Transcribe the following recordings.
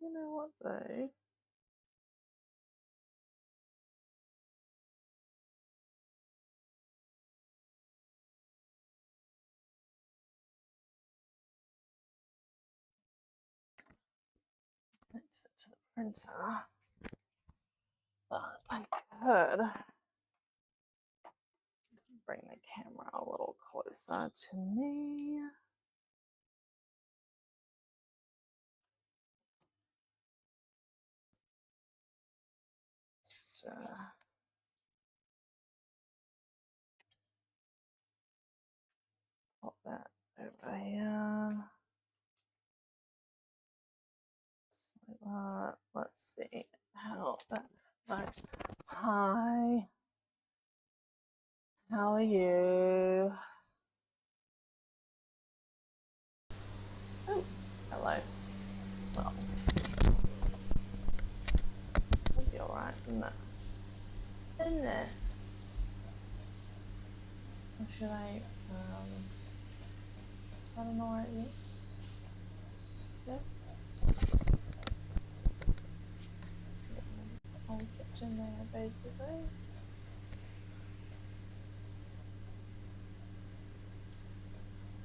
You know what though? Connect it to the printer. But I could bring the camera a little closer to me. Just pop that over here. So let's see how that works. Hi, how are you? Oh, hello. Well, it'll be alright, isn't it? Isn't it? Or should I, is that an alright view? Yeah? Whole kitchen there, basically.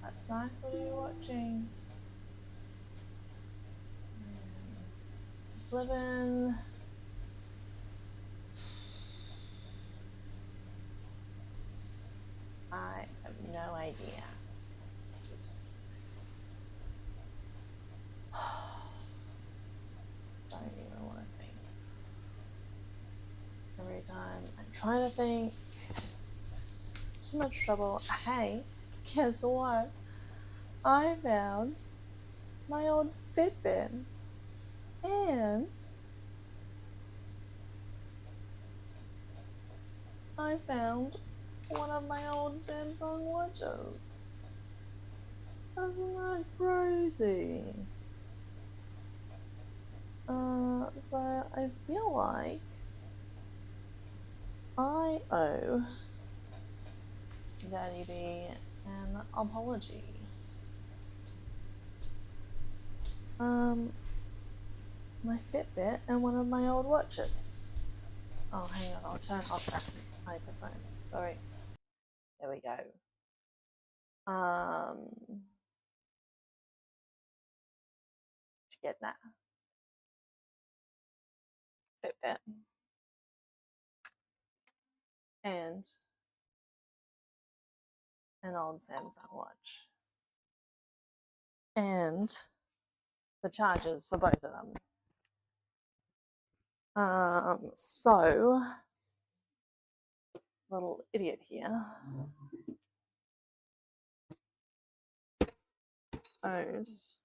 That's nice. What are you watching? Living. I have no idea. Just don't even want to think. Every time I'm trying to think, too much trouble. Hey, guess what? I found my old Fitbit and I found one of my old Samsung watches. Isn't that crazy? So I feel like I owe Daddy B an apology. My Fitbit and one of my old watches. Oh, hang on, I'll turn off that microphone. Sorry. There we go. Get that Fitbit and an old Samsung watch and the chargers for both of them. So little idiot here owes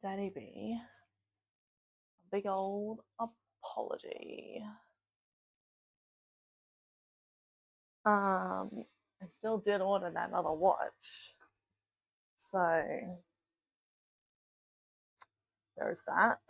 Daddy B a big old apology. I still did order that other watch, so there's that.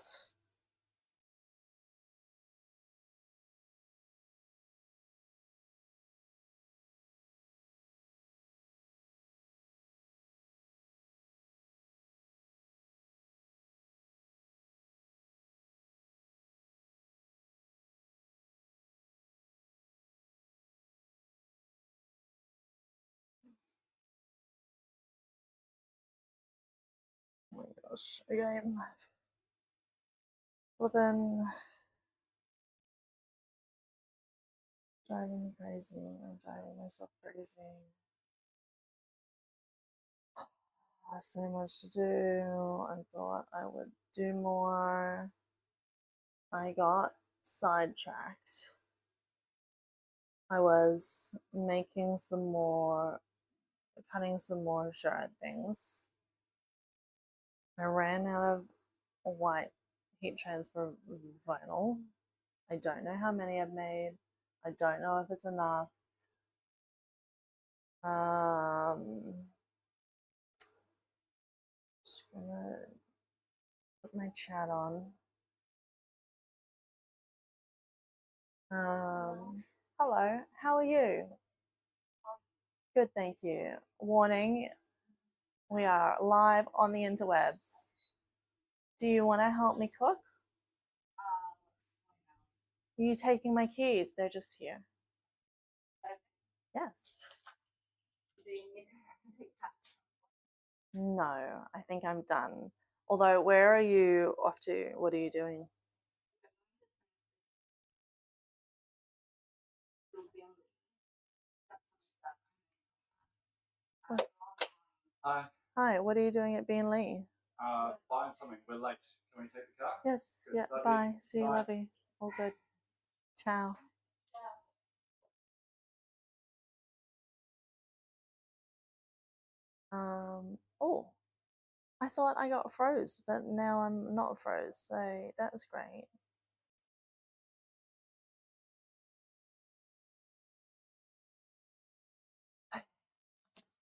Oh my gosh, again. Flippin' driving me crazy. I'm driving myself crazy. So much to do. I thought I would do more. I got sidetracked. I was making some more, cutting some more shard things. I ran out of white heat transfer vinyl. I don't know how many I've made. I don't know if it's enough. Just gonna put my chat on. Hello, how are you? Good, thank you. Warning, we are live on the interwebs. Do you want to help me cook? Are you taking my keys? They're just here. Yes. No, I think I'm done. Although, where are you off to? What are you doing? Hi. Hi, what are you doing at Bean Lee? Buying something. We're late. Can we take the car? Yes, Good, yeah, love you. bye. See you, Bye. lovey. All good. Ciao. Oh, I thought I got froze, but now I'm not froze, so that's great.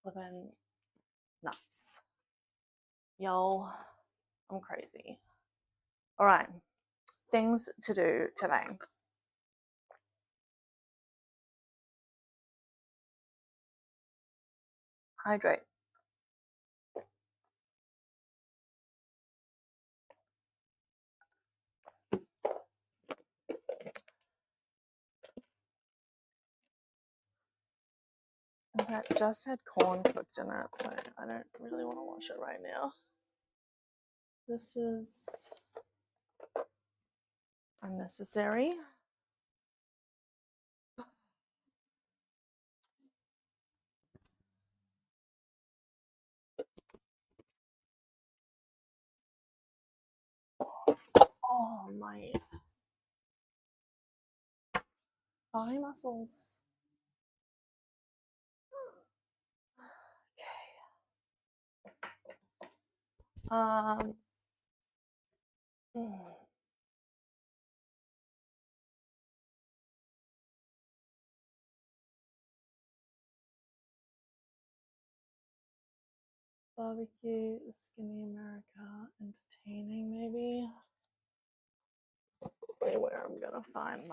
Living nuts. Yo, I'm crazy. All right, things to do today. Hydrate. That just had corn cooked in it, so I don't really want to wash it right now. This is unnecessary. Oh, my thigh muscles. Okay. Barbecue, Skinny America, entertaining maybe. Where I'm gonna find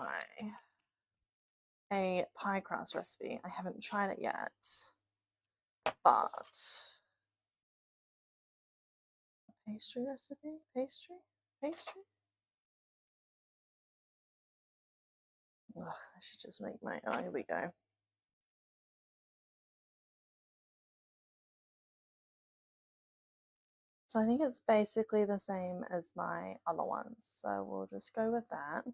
a pie crust recipe. I haven't tried it yet, but pastry recipe, pastry. Ugh, I should just make my. Oh, here we go. So I think it's basically the same as my other ones. So we'll just go with that.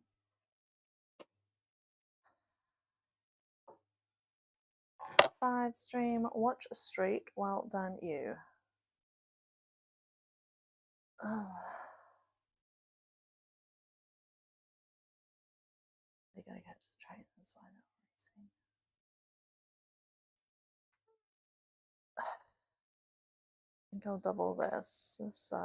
Five stream, watch a streak. Well done, you. Oh. They gotta catch the train. That's why they're racing. I think I'll double this. So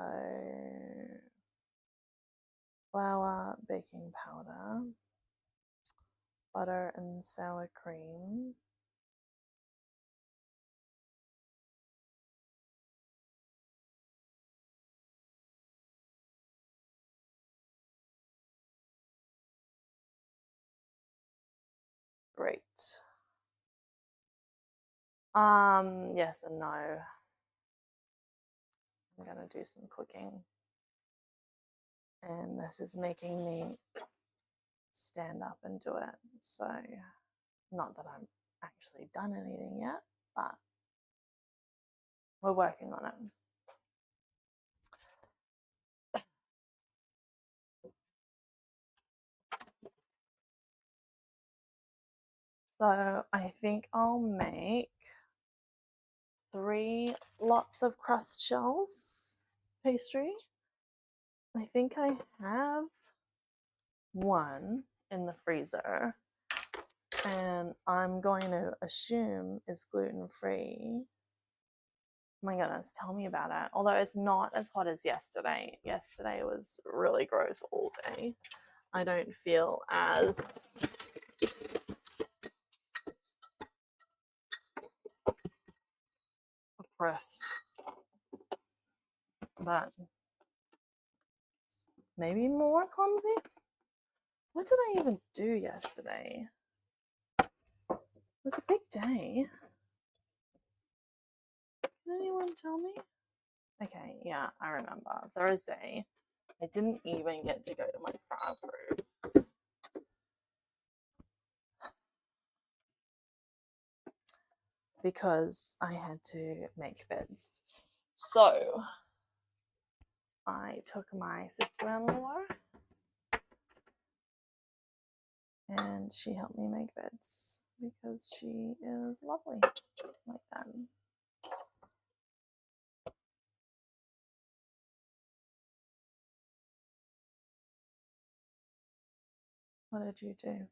flour, baking powder, butter, and sour cream. Great. Yes and no. I'm gonna do some cooking. And this is making me stand up and do it. So, not that I'm actually done anything yet, but we're working on it. So, I think I'll make 3 lots of crust shells pastry. I think I have one in the freezer, and I'm going to assume it's gluten-free. Oh my goodness, tell me about it. Although it's not as hot as yesterday. Yesterday was really gross all day. I don't feel as oppressed. But maybe more clumsy? What did I even do yesterday? It was a big day. Can anyone tell me? Okay, yeah, I remember. Thursday, I didn't even get to go to my Prague room because I had to make beds. So I took my sister-in-law and she helped me make beds because she is lovely like that. What did you do?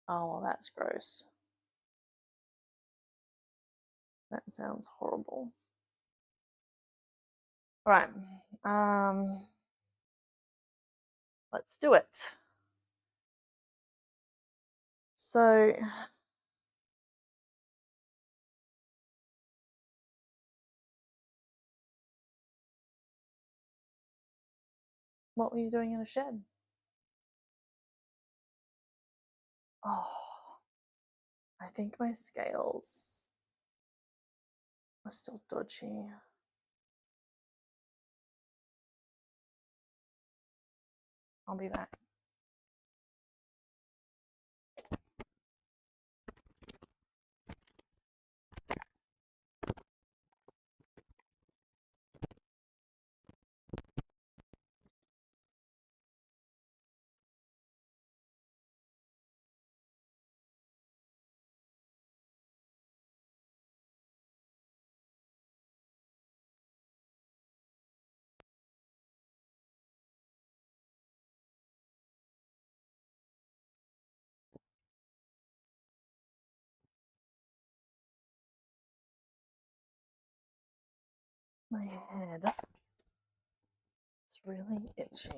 Oh, well, that's gross. That sounds horrible. All right. Let's do it. So what were you doing in a shed? Oh, I think my scales are still dodgy. I'll be back. My head is really itchy.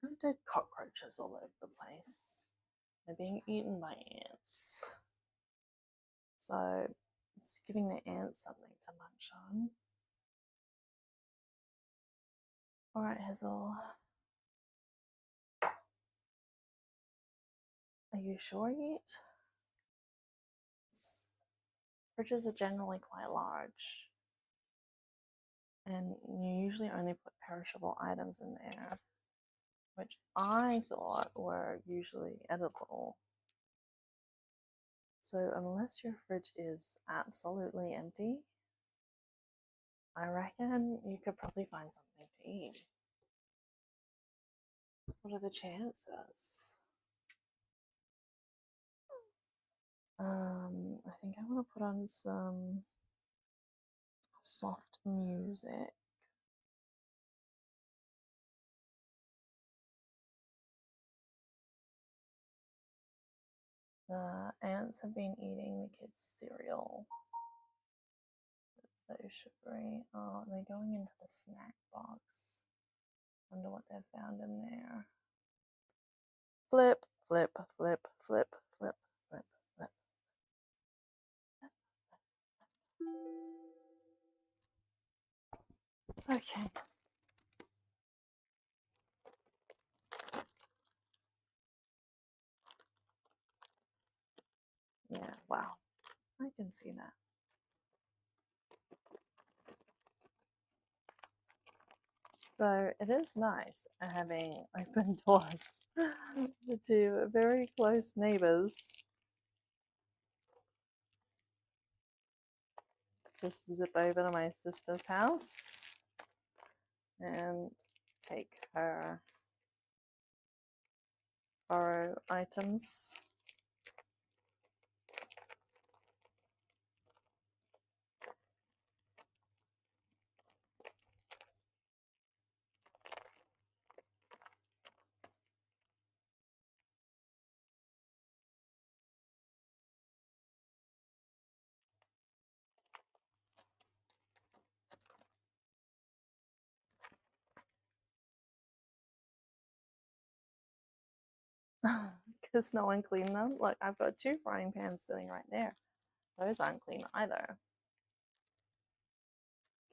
I've dead cockroaches all over the place. They're being eaten by ants. So it's giving the ants something to munch on. All right, Hazel. Are you sure yet? Fridges are generally quite large. And you usually only put perishable items in there, which I thought were usually edible. So unless your fridge is absolutely empty, I reckon you could probably find something to eat. What are the chances? I think I want to put on some soft music. The ants have been eating the kids' cereal. It's so sugary. Oh, they're going into the snack box. Wonder what they've found in there. Flip, flip, flip, flip, flip, flip, flip. Okay. Yeah, wow. I can see that. So it is nice having open doors to very close neighbors. Just zip over to my sister's house and take her borrow items. Because no one cleaned them. Look, I've got 2 frying pans sitting right there. Those aren't clean either.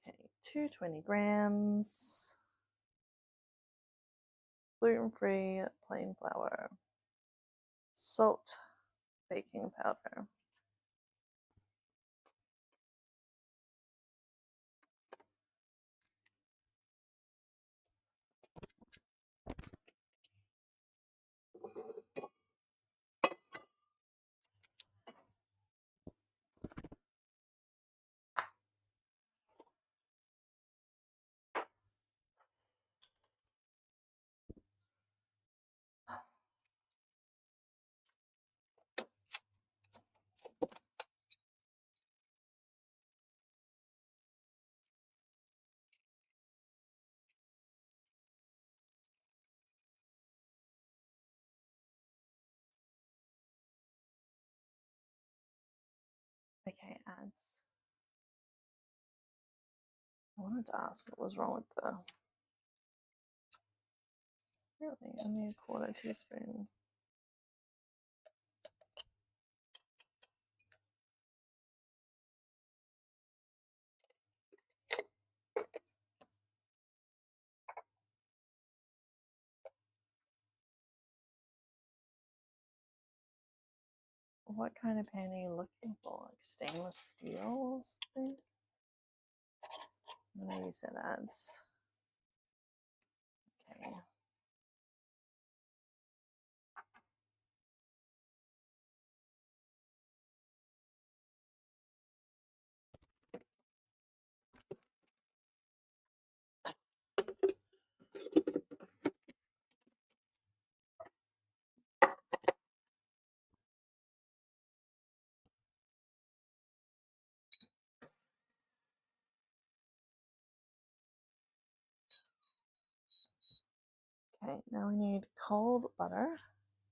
Okay, 220 grams. Gluten-free plain flour. Salt, baking powder. Okay, ads. I wanted to ask what was wrong with the. Really, only a quarter teaspoon. What kind of pan are you looking for? Like stainless steel or something? I know you said ads. Okay. Okay, now we need cold butter,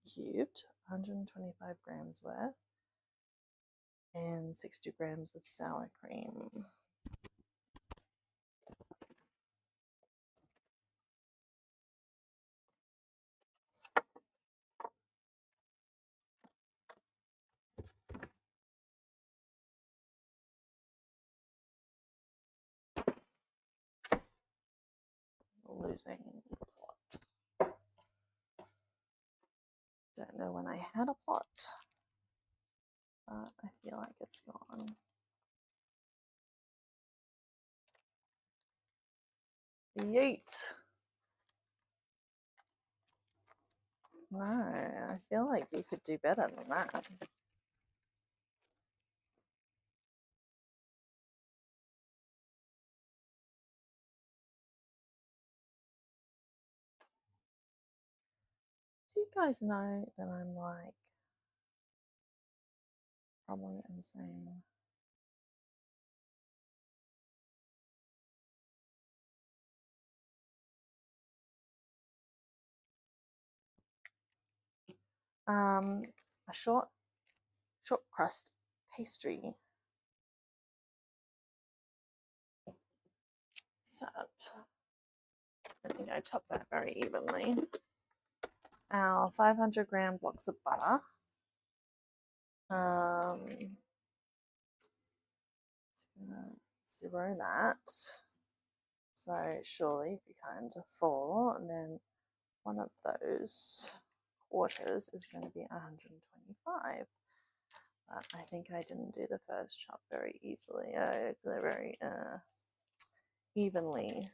cubed, 125 grams worth, and 60 grams of sour cream. Losing the plot. Don't know when I had a plot, but I feel like it's gone. Yeet. No, I feel like you could do better than that. Do you guys know that I'm like probably insane? A short crust pastry. Set. I think I chopped that very evenly. Our 500-gram blocks of butter. Zero that. So surely if you cut into 4, and then one of those quarters is going to be 125. But I think I didn't do the first chop very easily, very evenly.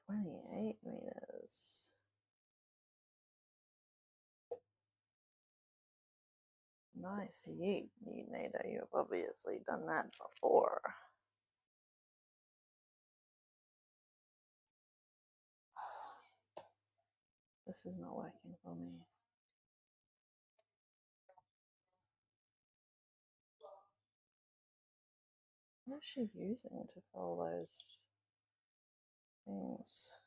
28 meters. Nice, yeet, Nada. You've obviously done that before. This is not working for me. What is she using to fill those things?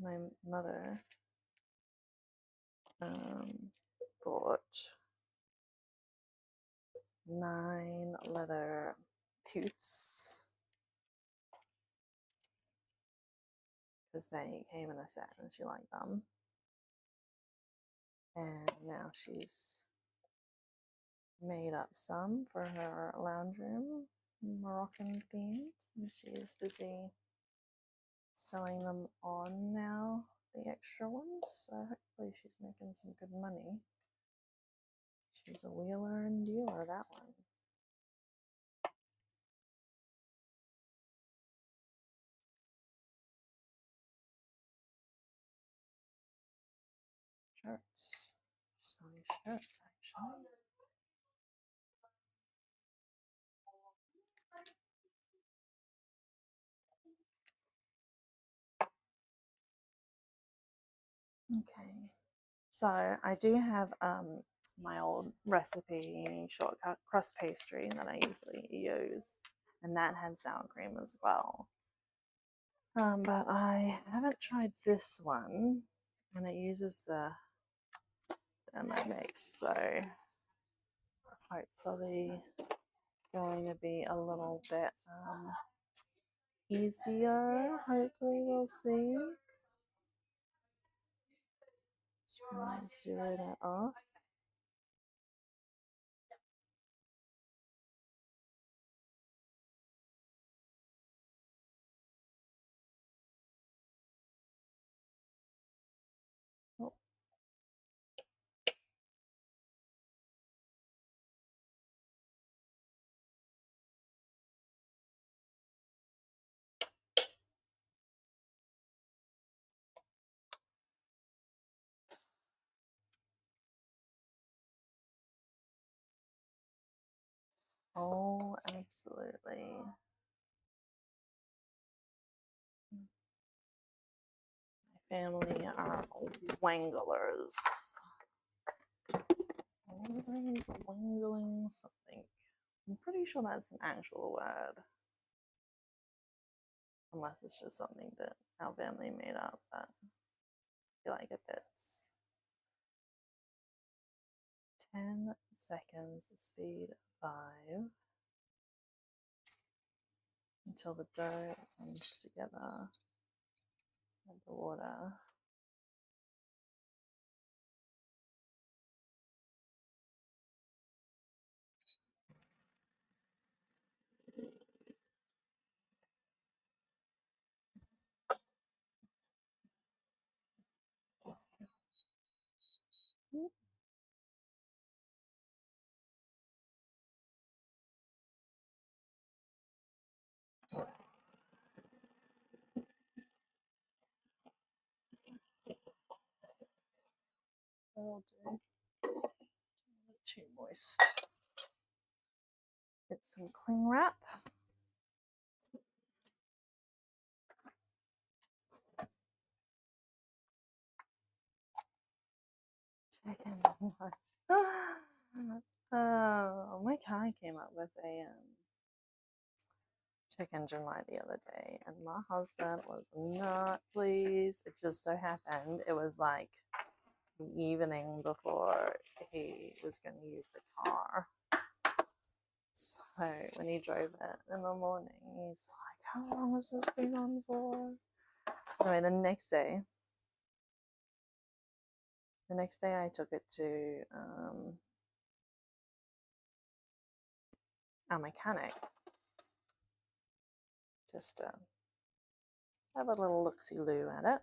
My mother bought 9 leather poofs because they came in a set and she liked them. And now she's made up some for her lounge room, Moroccan themed, and she's busy selling them on now, the extra ones, so hopefully she's making some good money. She's a wheeler and dealer, that one. Shirts. She's selling shirts, actually. Okay, so I do have my old recipe shortcut crust pastry that I usually use, and that had sour cream as well. But I haven't tried this one, and it uses the Thermomix, so hopefully going to be a little bit easier. Hopefully, we'll see. Just gonna zero that off. Oh, absolutely. My family are wanglers. Wanglers, wangling something. I'm pretty sure that's an actual word. Unless it's just something that our family made up, but I feel like it fits. 10 seconds, speed 5. Until the dough comes together with the water. That'll do. Too moist. Get some cling wrap. Chicken. Oh, my car came up with a check engine light the other day, and my husband was not pleased. It just so happened it was like the evening before he was going to use the car. So when he drove it in the morning, he's like, "How long has this been on for?" Anyway, the next day I took it to our mechanic just to have a little look-see-loo at it.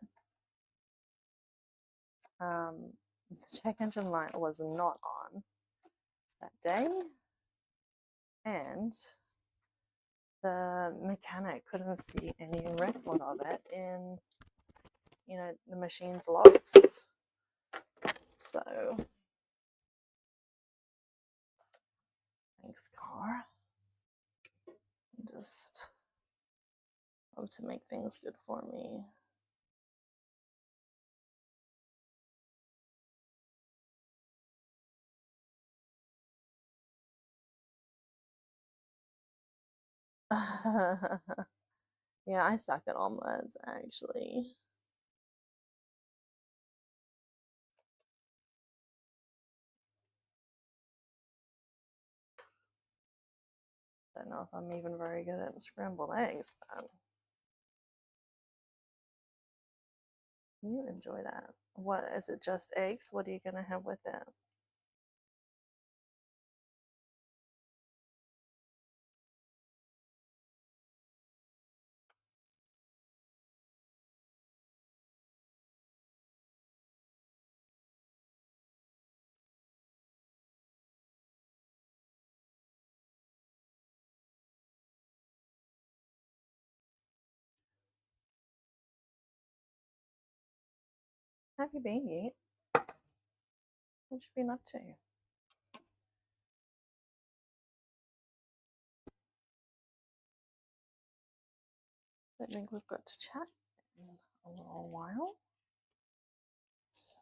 The check engine light was not on that day, and the mechanic couldn't see any record of it in, the machine's logs. So, thanks, car. Just love to make things good for me. Yeah, I suck at omelets, actually. Don't know if I'm even very good at scrambled eggs, but you enjoy that. What is it? Just eggs? What are you gonna have with it? Have you been yet? What you been up to? I don't think we've got to chat in a little while. So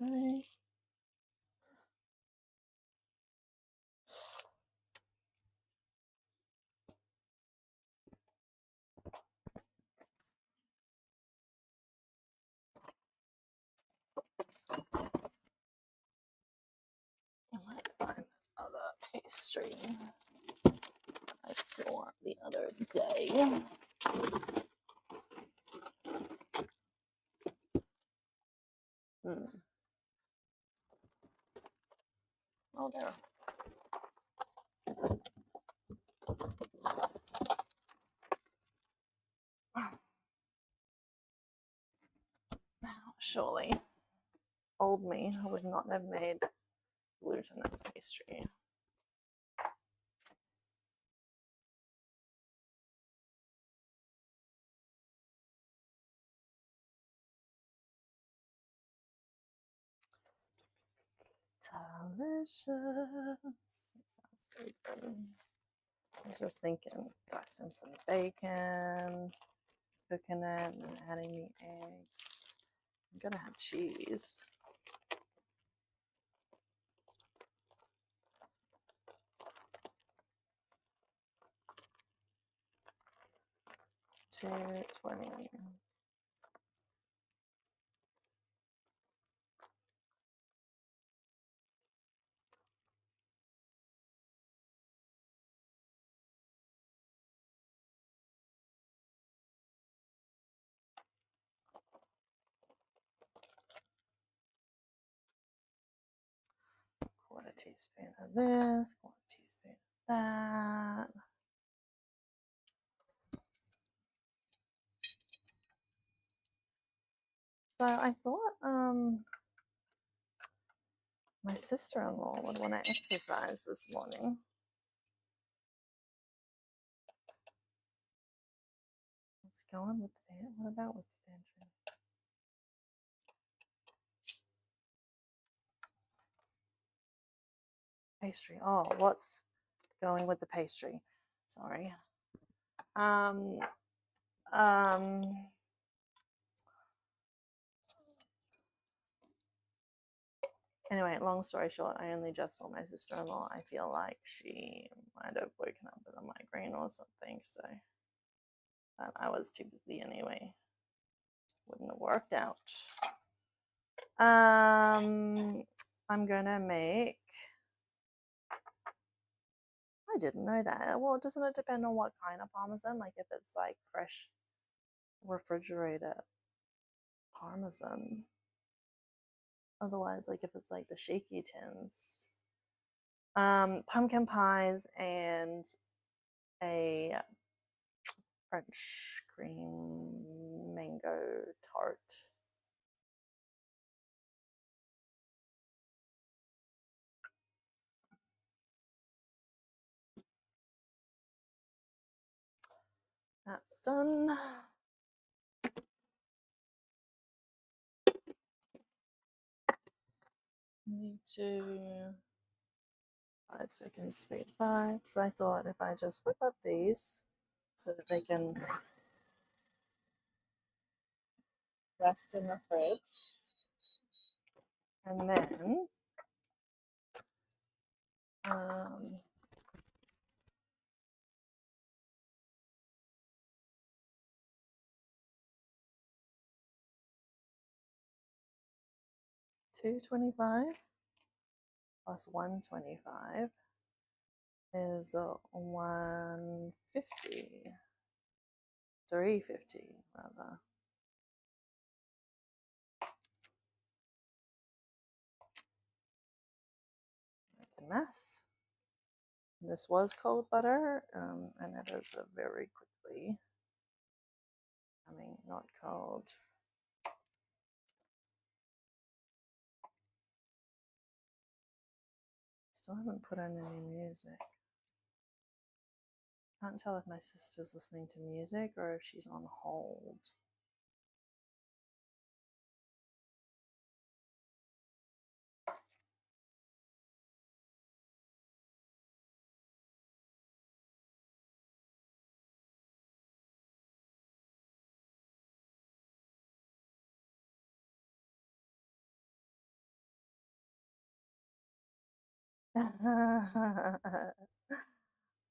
Okay. I might find other pastry. I still want the other day. Oh, there. Surely, old me would not have made glutinous pastry. Delicious. That sounds so good. I was just thinking, ducks and some bacon, cooking it, and then adding the eggs. I'm gonna have cheese. $2.20. Quarter teaspoon of this, quarter teaspoon of that. So I thought my sister-in-law would want to exercise this morning. What's going with the pantry? What about with the pantry? Pastry. Oh, what's going with the pastry? Sorry. Anyway, long story short, I only just saw my sister-in-law. I feel like she might have woken up with a migraine or something, so I was too busy anyway. Wouldn't have worked out. I'm gonna make. I didn't know that. Well, doesn't it depend on what kind of parmesan? Like if it's like fresh refrigerated parmesan. Otherwise, like if it's like the shaky tins. Pumpkin pies and a French cream mango tart. That's done. Need to 5 seconds, speed 5. So I thought if I just whip up these so that they can rest in the fridge. And then um, $2.25 plus $1.25 is $1.50. $3.50 rather. Make a mess. This was cold butter, and it is a very quickly coming, not cold. Still haven't put on any music. Can't tell if my sister's listening to music or if she's on hold.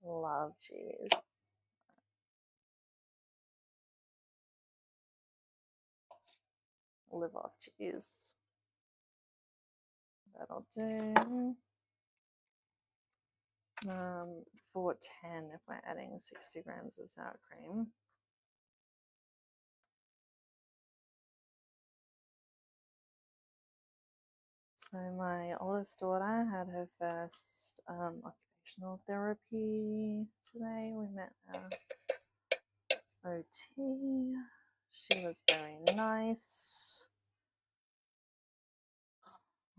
Love cheese. Live off cheese. That'll do. 410 if we're adding 60 grams of sour cream. So my oldest daughter had her first occupational therapy today. We met our OT. She was very nice.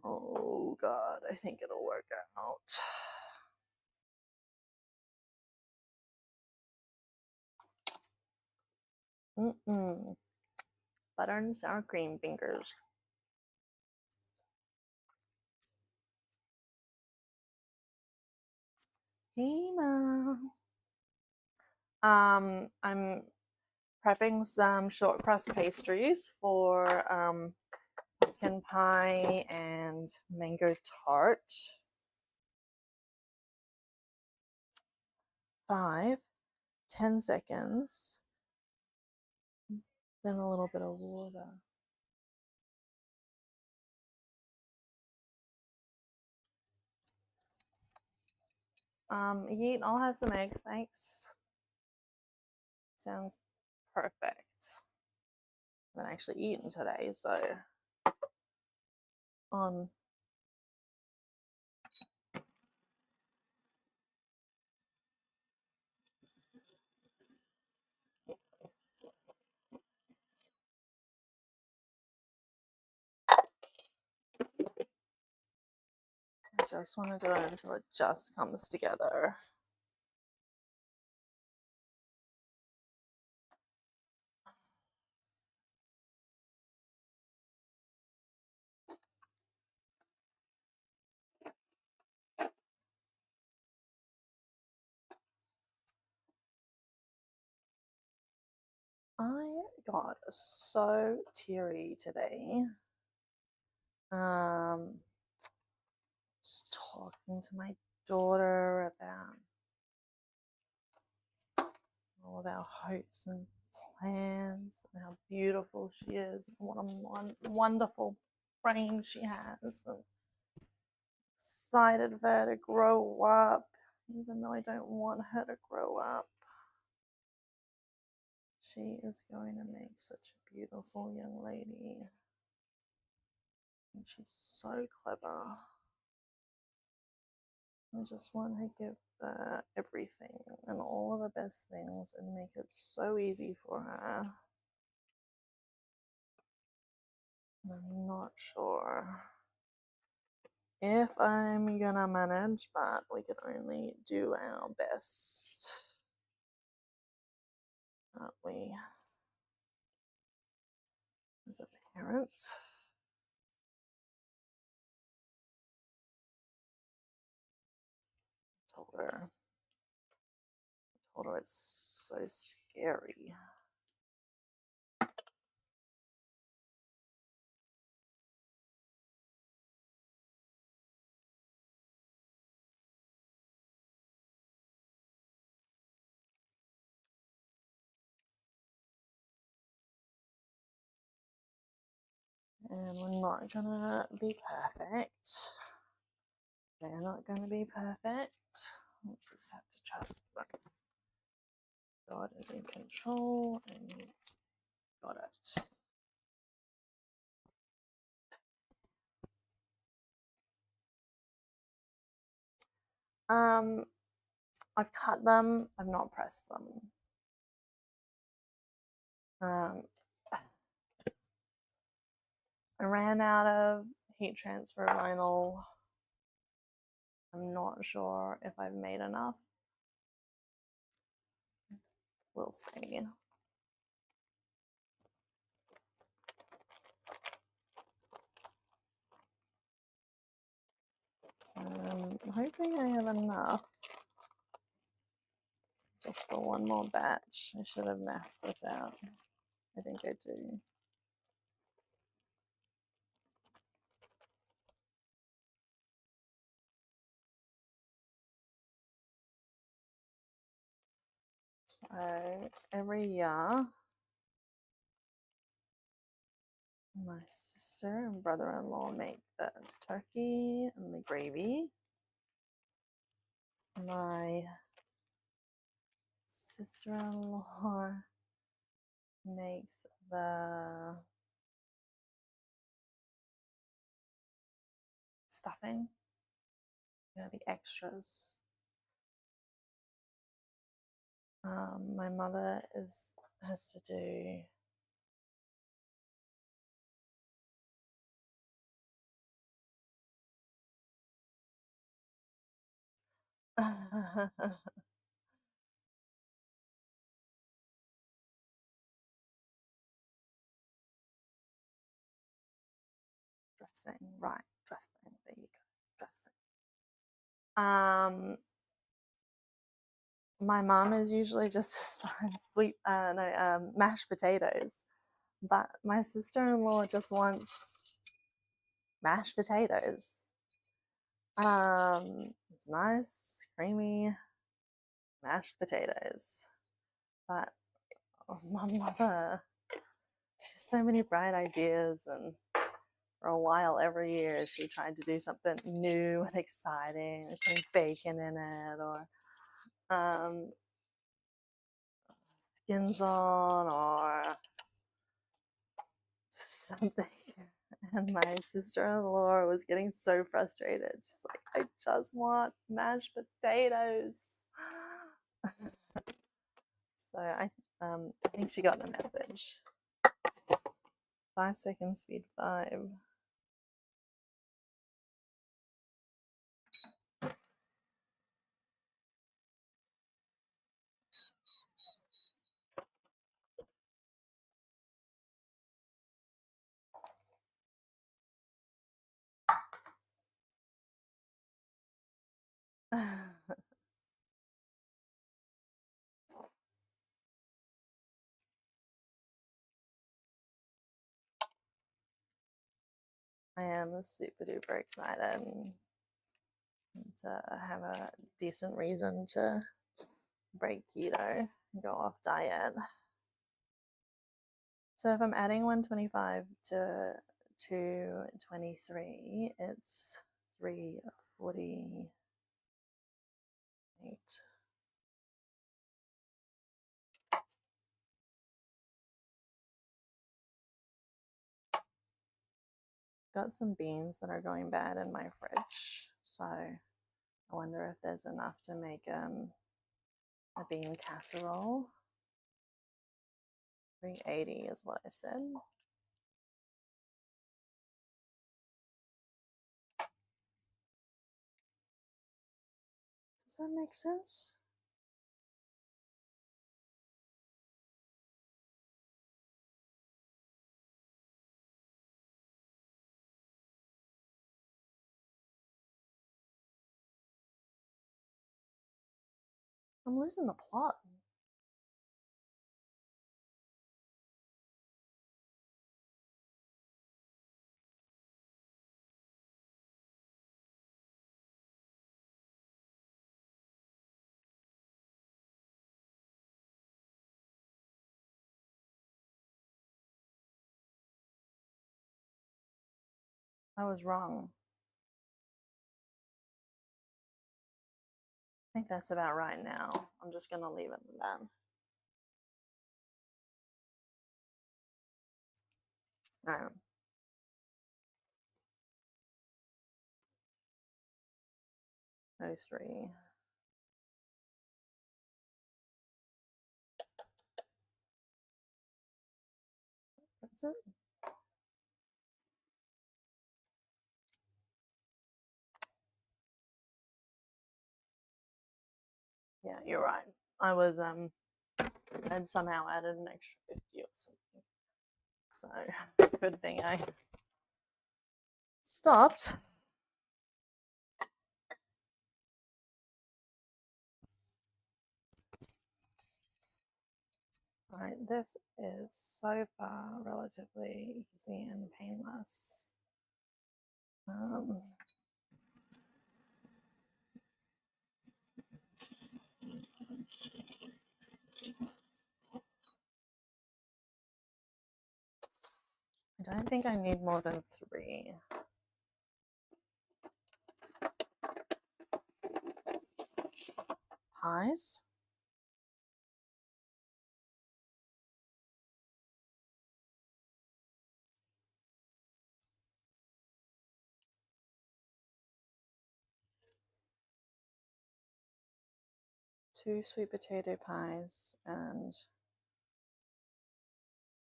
Oh God, I think it'll work out. Butter and sour cream fingers. Hey, Mom. I'm prepping some short crust pastries for pumpkin pie and mango tart. 5, 10 seconds, then a little bit of water. Yeet, I'll have some eggs, thanks. Sounds perfect. I haven't actually eaten today, so on. I just want to do it until it just comes together. I got so teary today. Just talking to my daughter about all of our hopes and plans and how beautiful she is and what a wonderful brain she has, and excited for her to grow up, even though I don't want her to grow up. She is going to make such a beautiful young lady, and she's so clever. I just want to give her everything and all of the best things and make it so easy for her. I'm not sure if I'm gonna manage, but we can only do our best, aren't we, as a parent? Told her it's so scary. And we're not gonna be perfect. They're not gonna be perfect. We'll just have to trust that God is in control and He's got it. I've cut them. I've not pressed them. I ran out of heat transfer vinyl. I'm not sure if I've made enough. We'll see. I'm hoping I have enough just for one more batch. I should have mathed this out. I think I do. So every year, my sister and brother-in-law make the turkey and the gravy. My sister-in-law makes the stuffing, the extras. My mother has to do dressing, right? Dressing. There you go. Dressing. My mom is usually just mashed potatoes, but my sister-in-law just wants mashed potatoes. It's nice, creamy mashed potatoes. But my mother, she has so many bright ideas, and for a while, every year, she tried to do something new and exciting, putting bacon in it, or skins on, or something. And my sister-in-law was getting so frustrated. She's like, I just want mashed potatoes. So I think she got the message. 5 seconds, speed 5. I am super duper excited to have a decent reason to break keto and go off diet. So if I'm adding 125 to 223, it's 348. Got some beans that are going bad in my fridge, so I wonder if there's enough to make a bean casserole. 380 is what I said. Does that make sense? I'm losing the plot. I was wrong. I think that's about right now. I'm just going to leave it at that. No. No 03. That's it. Yeah, you're right. I was I'd somehow added an extra 50 or something. So good thing I stopped. All right, this is so far relatively easy and painless. I don't think I need more than 3. Pies. Two sweet potato pies and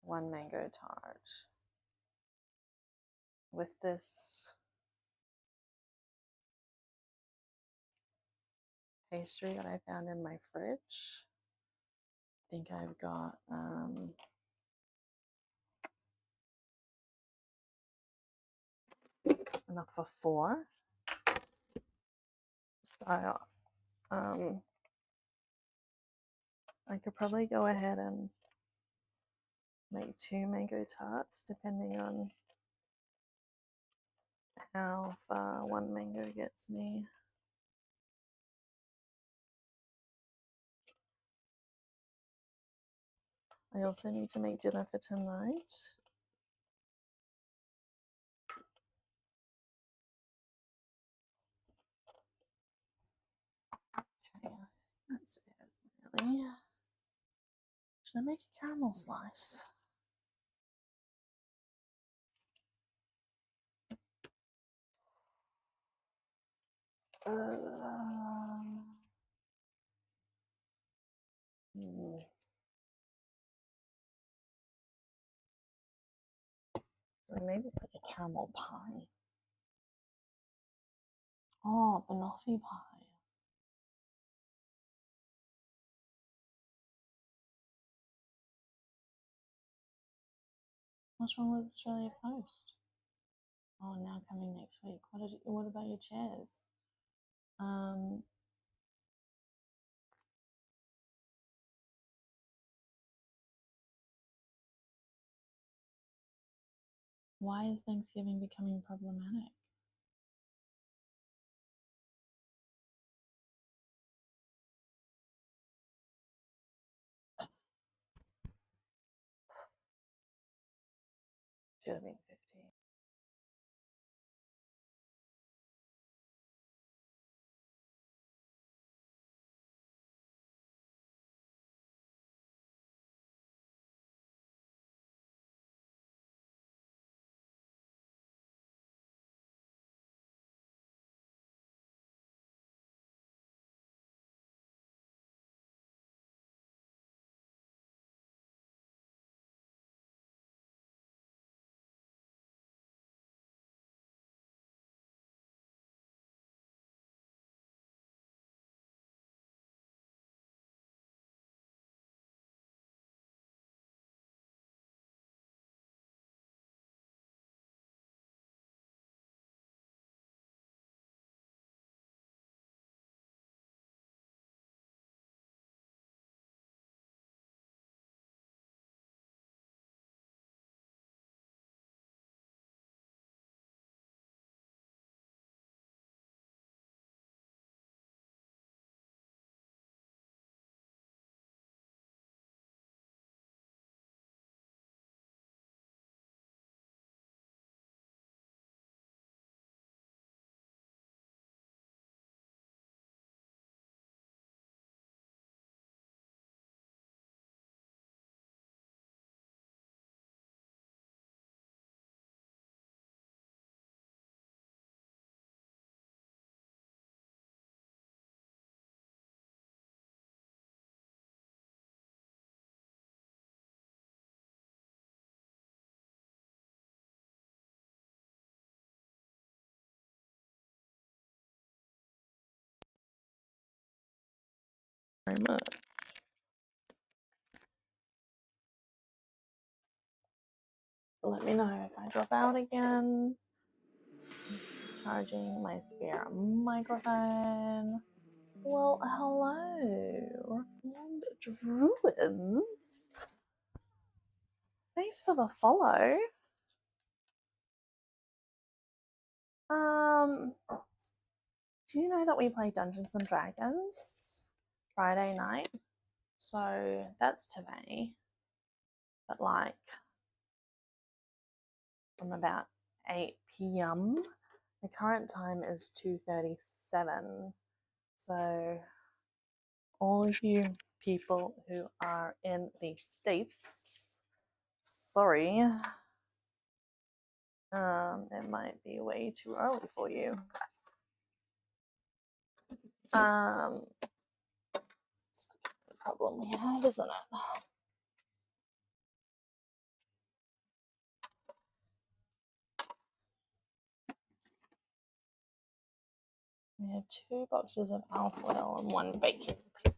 1 mango tart. With this pastry that I found in my fridge, I think I've got enough for 4. So I could probably go ahead and make 2 mango tarts depending on how far 1 mango gets me. I also need to make dinner for tonight. Okay, that's it really. Should I make a caramel slice? So maybe like a caramel pie. Oh, banoffee pie. What's wrong with Australia Post? Oh, now coming next week. What about your chairs? Why is Thanksgiving becoming problematic? Should have been 15. Very much. Let me know if I drop out again. Charging my spare microphone. Well, hello, Druids. Thanks for the follow. Do you know that we play Dungeons and Dragons Friday night? So that's today. But like, from about 8 p.m. The current time is 2:37. So all of you people who are in the States, sorry, it might be way too early for you. It's the problem we have, isn't it? We have 2 boxes of alpha oil and 1 baking paper.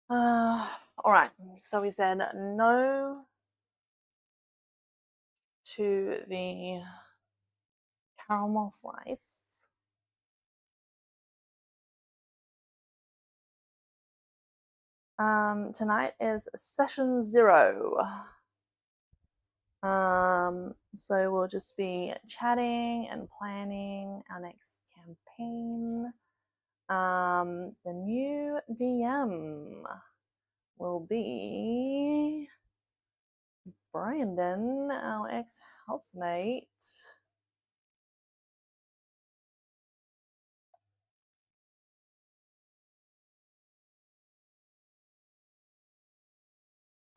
All right, so we said no to the caramel slice. Tonight is session 0. So we'll just be chatting and planning our next campaign. The new DM will be Brandon, our ex-housemate.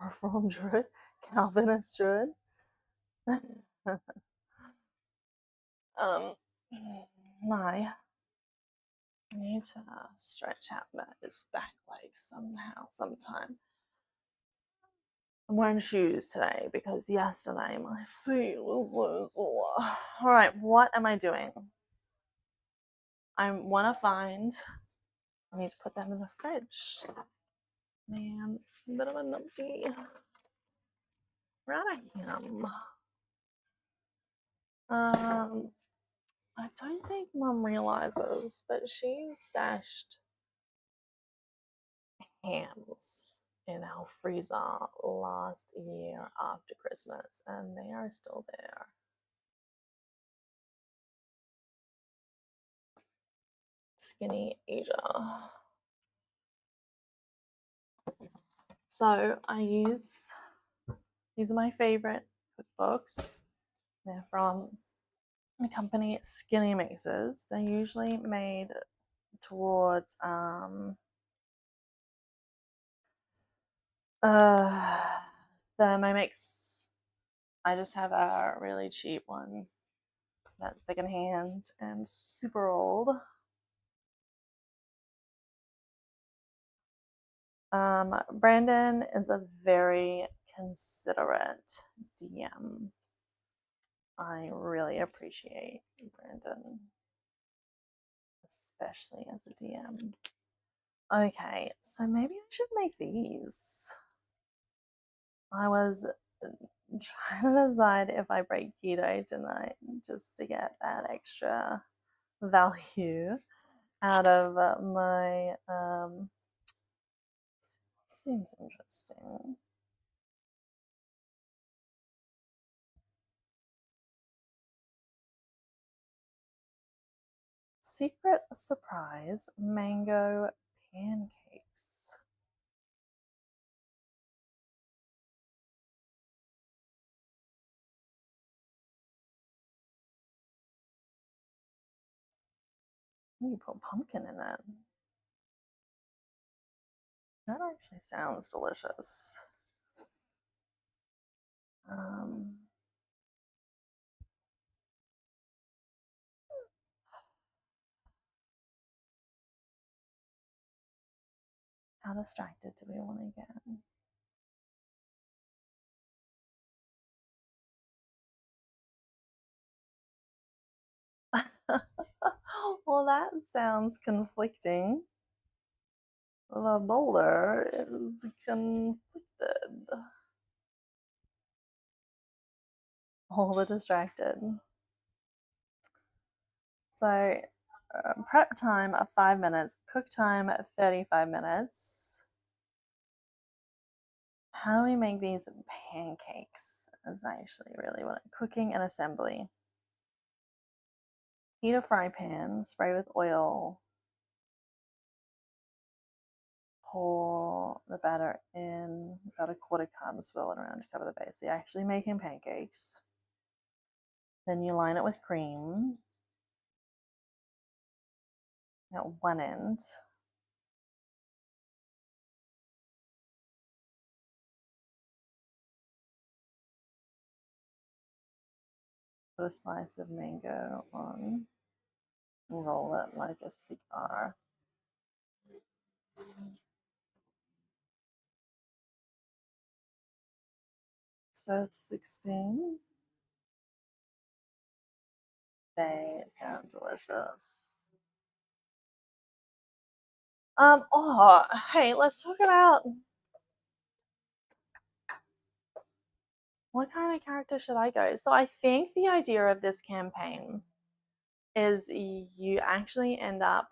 Reform Druid, Calvinist Druid. I need to stretch out his back leg sometime. I'm wearing shoes today because yesterday my feet was so sore. All right, what am I doing? I want to find. I need to put them in the fridge. Man, a bit of a numpty. We're out of him. I don't think Mum realizes, but she stashed hams in our freezer last year after Christmas, and they are still there. Skinny Asia. So I use, these are my favorite cookbooks. They're from the company Skinny Mixes. They're usually made towards Thermomix. I just have a really cheap one that's secondhand and super old. Brandon is a very considerate DM. I really appreciate Brandon, especially as a DM. Okay, so maybe I should make these. I was trying to decide if I break keto tonight just to get that extra value out of my seems interesting. Secret surprise mango pancakes. You put pumpkin in it. That actually sounds delicious. How distracted do we want to get? Well, that sounds conflicting. The boulder is conflicted. All the distracted. So, prep time of 5 minutes, cook time 35 minutes. How do we make these pancakes? Is actually really what I'm cooking and assembly. Heat a fry pan, spray with oil. pour the batter in about a quarter cup and swirl it around to cover the base. So you're actually making pancakes. Then you line it with cream at one end. Put a slice of mango on and roll it like a cigar. Serve 16. They sound delicious. Oh, hey, let's talk about what kind of character should I go? So I think the idea of this campaign is you actually end up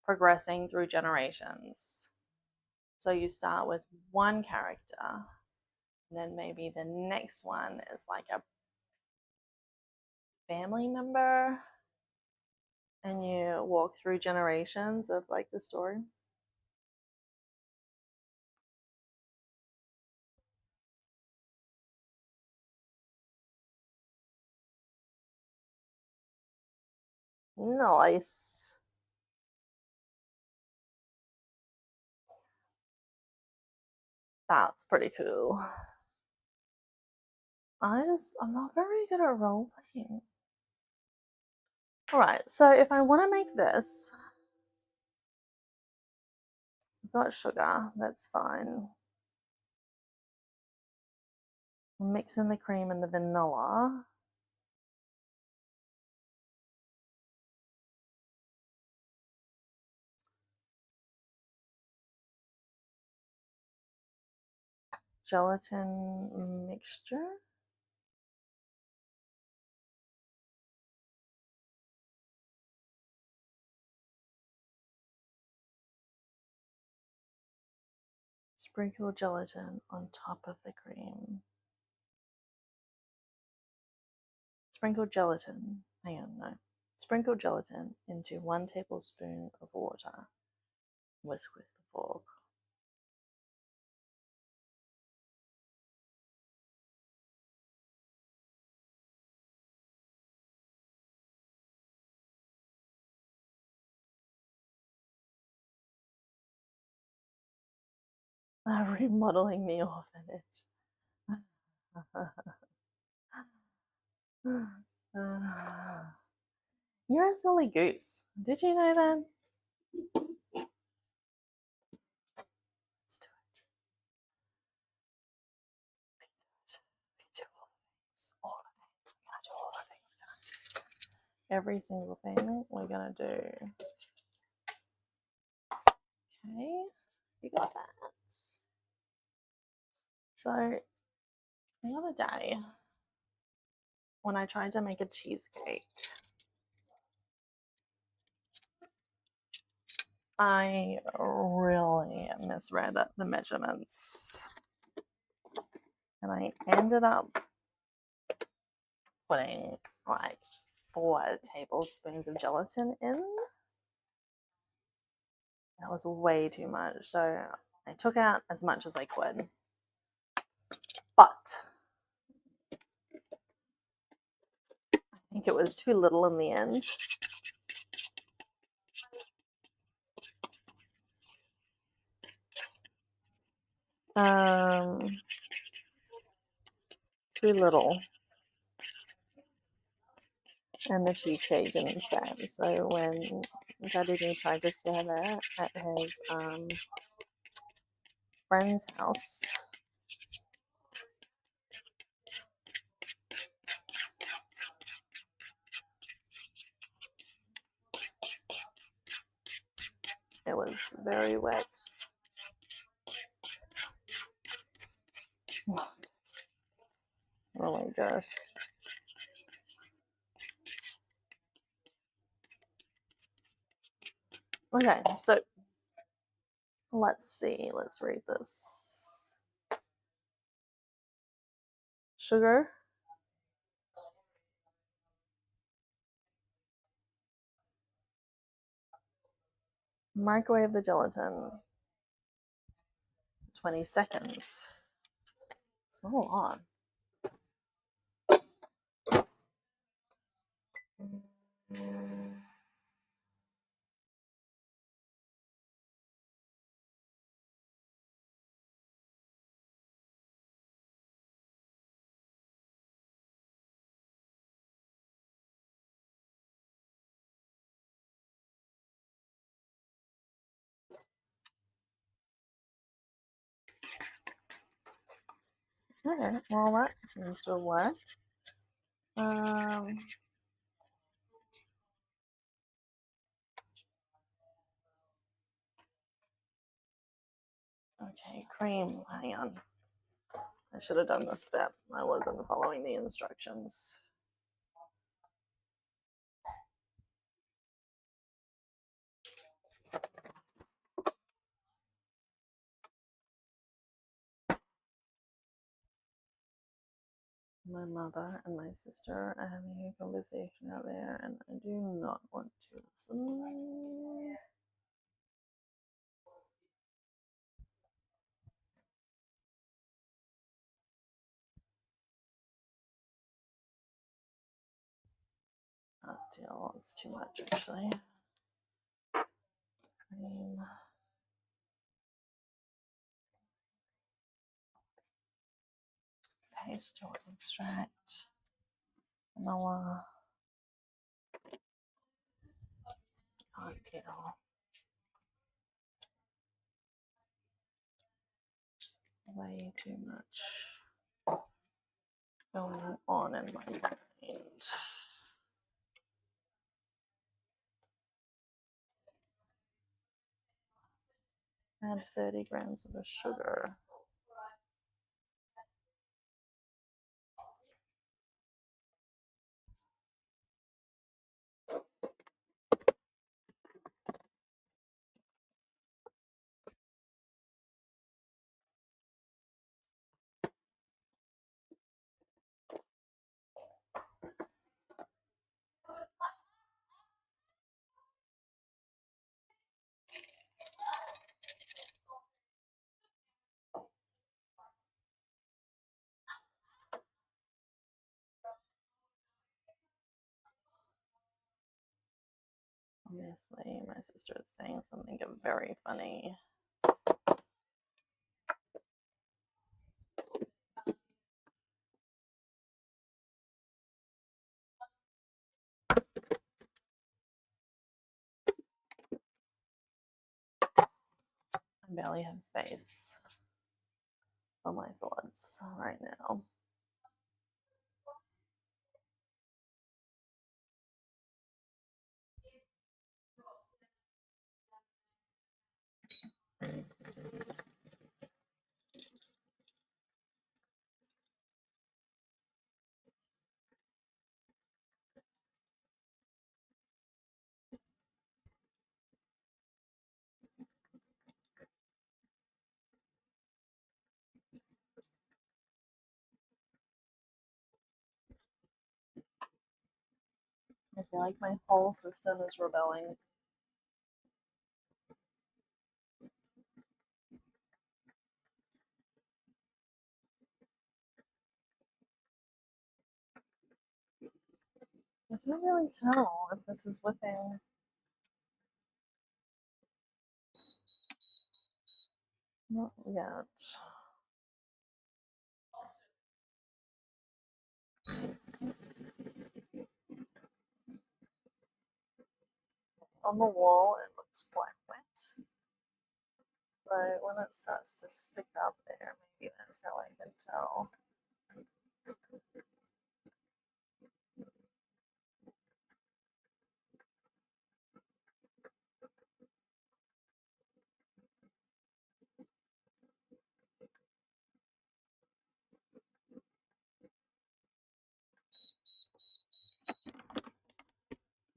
progressing through generations. So you start with one character, and then maybe the next one is like a family member, and you walk through generations of like the story. Nice. That's pretty cool. I'm not very good at role playing. All right, so if I want to make this, I've got sugar, that's fine. Mix in the cream and the vanilla. Gelatin mixture. Sprinkle gelatin on top of the cream. Sprinkle gelatin. Hang on, no. Sprinkle gelatin into 1 tablespoon of water. Whisk with the fork. Remodeling the orphanage. You're a silly goose. Did you know that? Let's do it. We do all the things. All the things. We're gonna do all the things, guys. Every single thing we're gonna do. Okay, you got that. So the other day, when I tried to make a cheesecake, I really misread the measurements. And I ended up putting like 4 tablespoons of gelatin in. That was way too much. So I took out as much as I could. But I think it was too little in the end. Too little. And the cheesecake didn't stand. So when Daddy tried to serve it at his friend's house, it was very wet. Oh my gosh. Okay, so let's see. Let's read this. Sugar. Microwave the gelatin. 20 seconds. It's not a lot. Okay, well that seems to have worked. Okay, cream, hang on. I should have done this step. I wasn't following the instructions. My mother and my sister are having a conversation out there, and I do not want to listen. Oh deal, it's too much actually. Cream. Paste or extract. Vanilla. Oh deal. Way too much going on in my mind. Add 30 grams of the sugar. Obviously, my sister is saying something very funny. I barely have space for my thoughts right now. I feel like my whole system is rebelling. I can't really tell if this is whipping. Not yet. On the wall, it looks quite wet. But when it starts to stick up there, maybe that's how I can tell.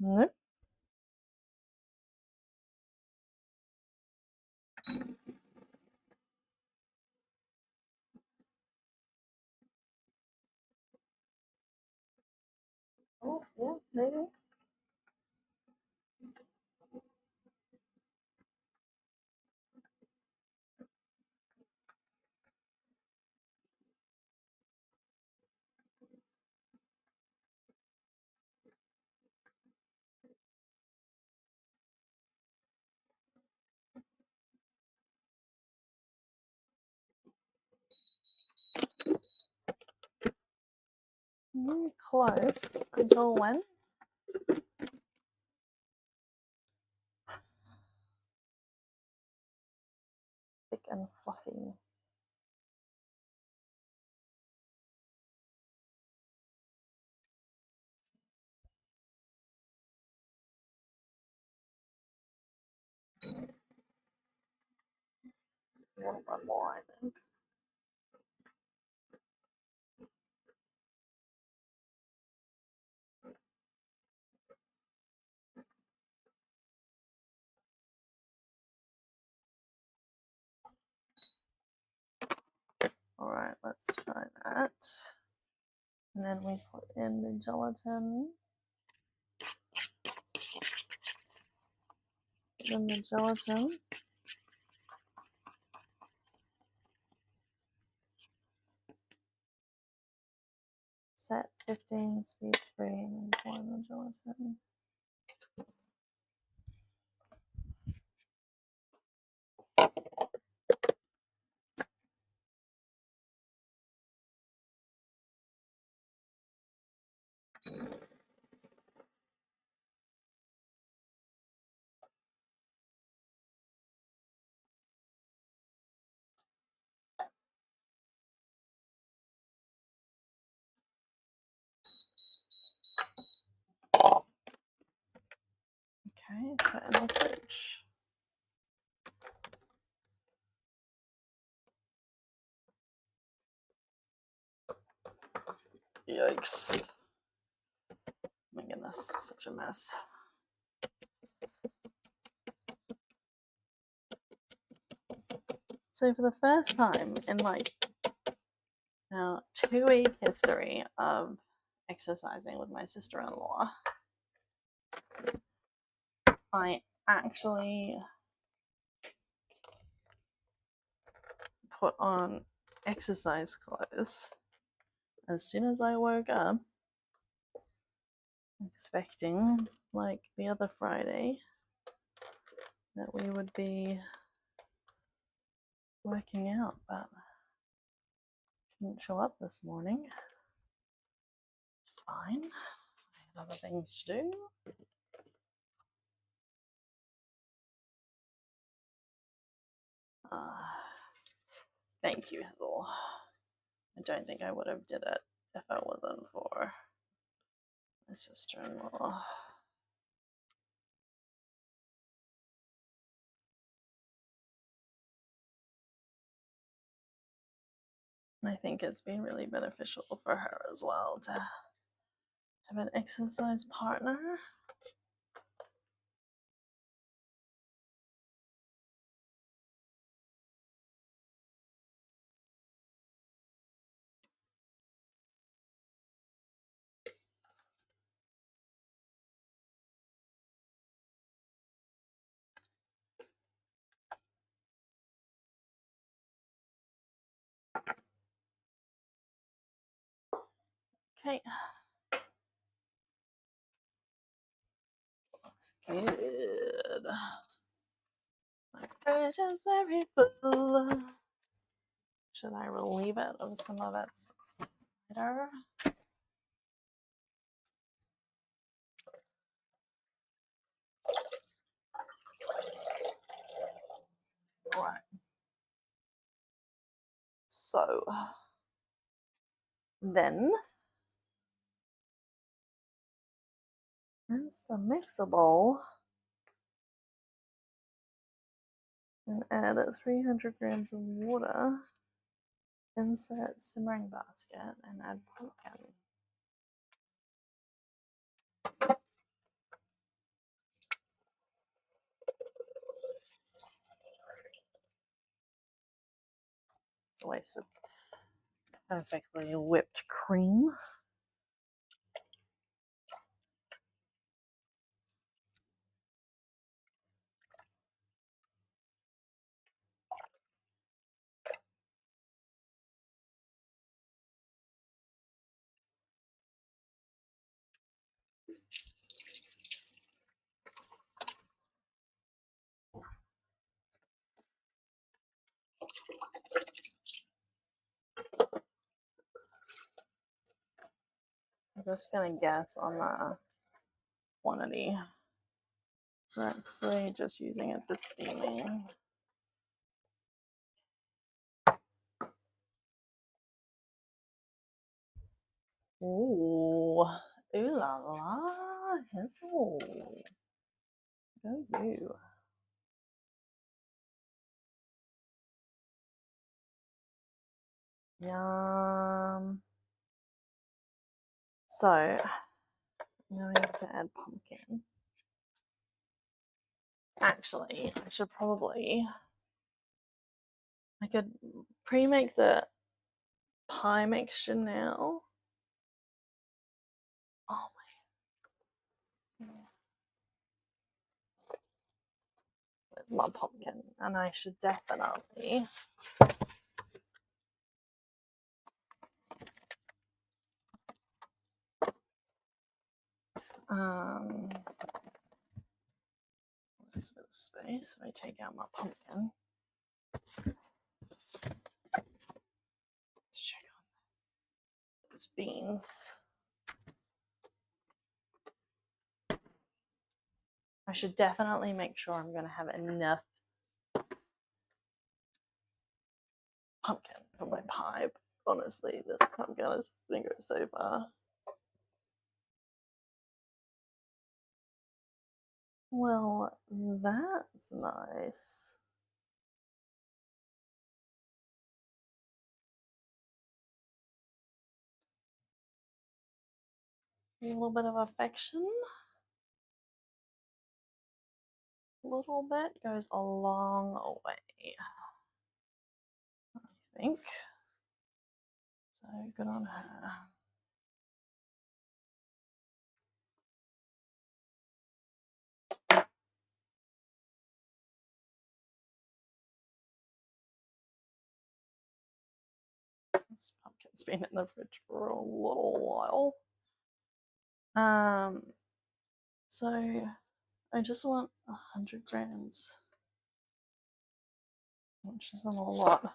Nope. Oh, yeah, maybe. Close. Until when? Thick and fluffy. One more, I think. Alright, let's try that. And then we put in the gelatin. Then the gelatin. Set 15, speed spray, and then pour in the gelatin. Okay, set in the fridge. Yikes. My goodness, such a mess. So for the first time in like now 2-week history of exercising with my sister-in-law, I actually put on exercise clothes as soon as I woke up, expecting like the other Friday that we would be working out, but didn't show up this morning. It's fine. I had other things to do. Thank you, Hazel. I don't think I would have did it if it wasn't for my sister-in-law. I think it's been really beneficial for her as well to have an exercise partner. Okay. Looks good. My fridge is very full. Should I relieve it of some of its cider? Alright. So then rinse the mixer bowl and add 300 grams of water. Insert simmering basket and add pumpkin. It's a waste of perfectly whipped cream. I'm just gonna guess on the quantity. We're actually just using it for steaming. Ooh, ooh la la, Hazel. Go you. Yum. So, now we have to add pumpkin. Actually, I should probably. I could pre-make the pie mixture now. Oh my. Where's my pumpkin? And I should definitely. There's a bit of space. So I take out my pumpkin. Check on those beans. I should definitely make sure I'm going to have enough pumpkin for my pie. Honestly, this pumpkin is going to go so far. Well, that's nice. A little bit of affection. A little bit goes a long way, I think. So good on her. This pumpkin's been in the fridge for a little while. So I just want 100 grams, which isn't a lot.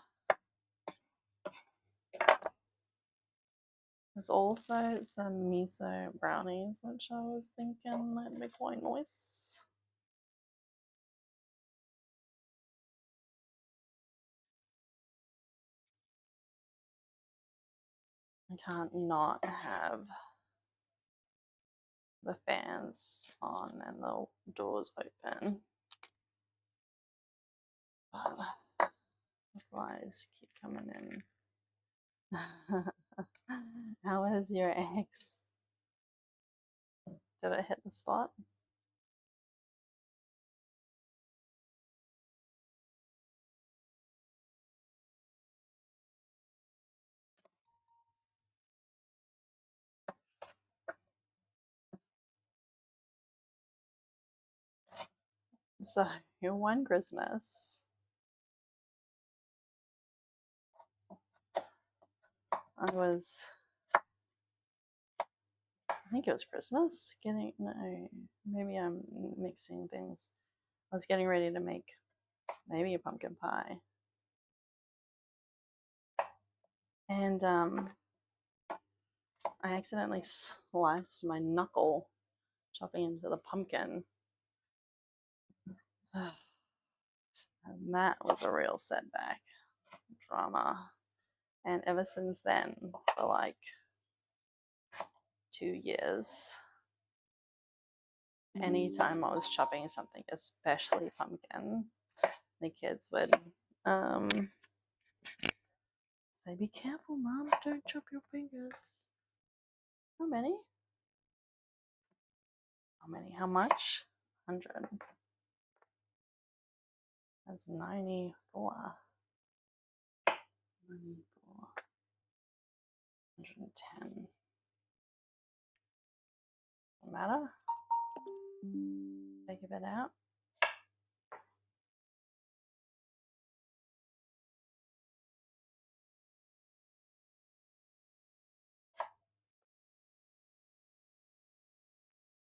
There's also some miso brownies, which I was thinking might be quite nice. I can't not have the fans on and the doors open. But the flies keep coming in. How is your eggs? Did it hit the spot? So, one Christmas, I think it was Christmas, no, maybe I'm mixing things. I was getting ready to make maybe a pumpkin pie. And I accidentally sliced my knuckle chopping into the pumpkin. And that was a real setback. Drama. And ever since then, for like 2 years, anytime I was chopping something, especially pumpkin, the kids would say, "Be careful, Mom, don't chop your fingers." How many? How many? How much? 100. That's 94. 94. 110. Doesn't matter. Take a bit out.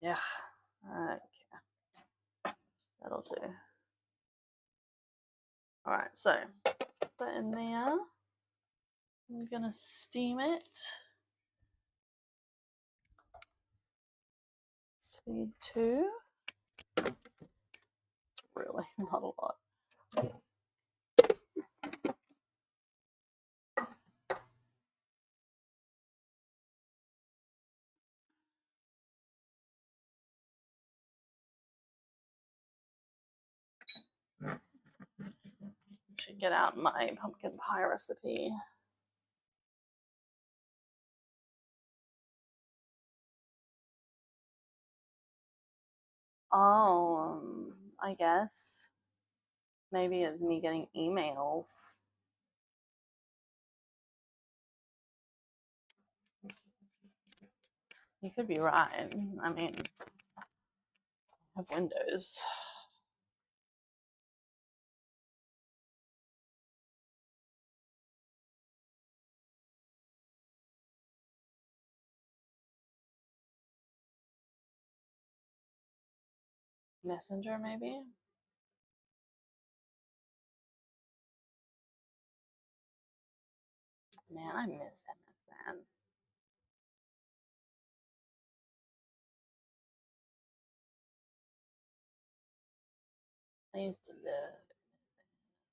Yeah. Okay. That'll do. Alright, so put it in there. I'm gonna steam it. Speed 2. Really not a lot. Should get out my pumpkin pie recipe. Oh, I guess maybe it's me getting emails. You could be right. I mean, I have Windows. Messenger, maybe? Man, I miss MSN. I used to love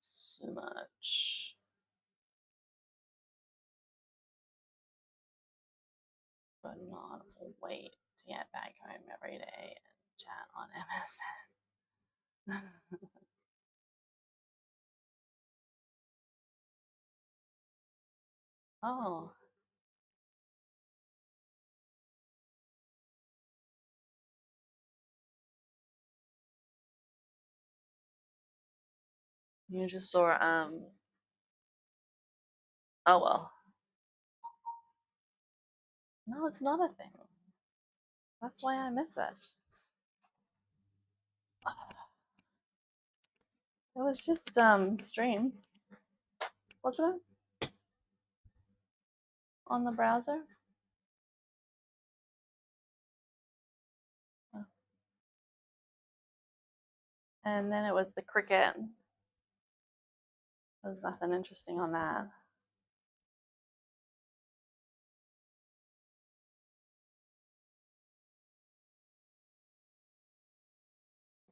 so much. But not wait to get back home every day and chat on MSN. Oh, you just saw oh well. No, it's not a thing. That's why I miss it. It was just stream, wasn't it? On the browser? Oh. And then it was the Cricket. There was nothing interesting on that.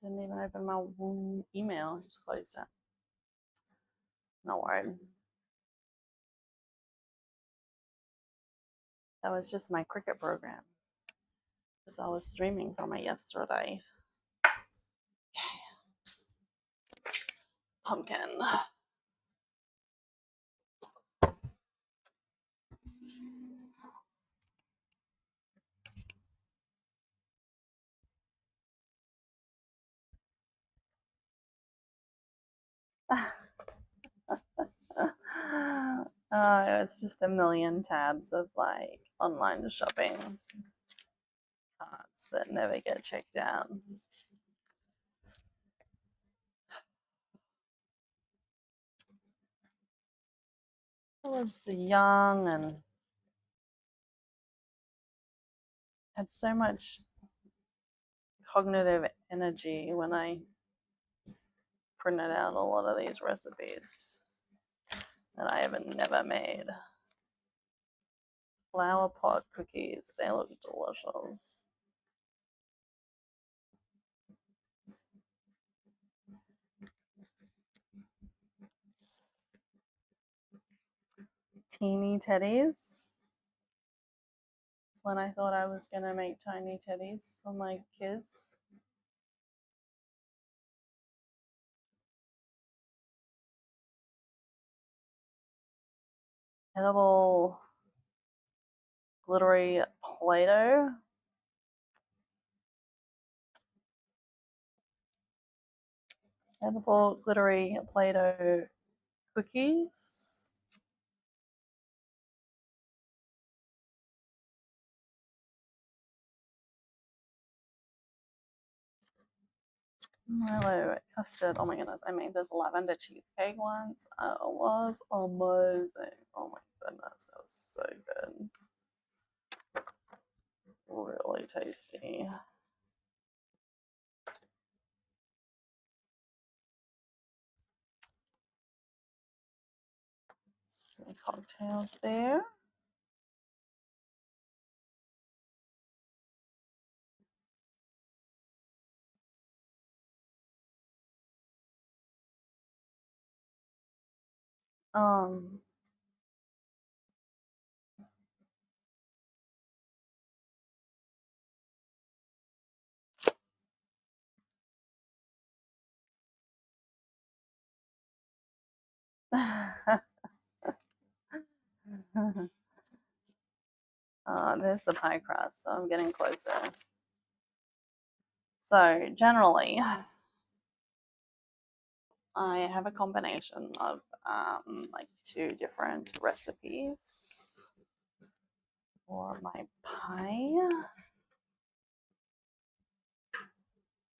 Didn't even open my email, just closed it. Not worried. That was just my Cricket program because I was streaming from it yesterday. Pumpkin. It's just a million tabs of like online shopping carts that never get checked out. I was young and had so much cognitive energy when I printed out a lot of these recipes that I have never made. Flower pot cookies, they look delicious. Teeny teddies. It's when I thought I was going to make tiny teddies for my kids. Edible glittery Play-Doh. Edible glittery Play-Doh cookies. Milo custard. Oh my goodness, I made this lavender cheesecake once. It was amazing. Oh my goodness, it was so good. Really tasty. Some cocktails there. Um, there's the pie crust, so I'm getting closer. So generally, I have a combination of like 2 different recipes for my pie.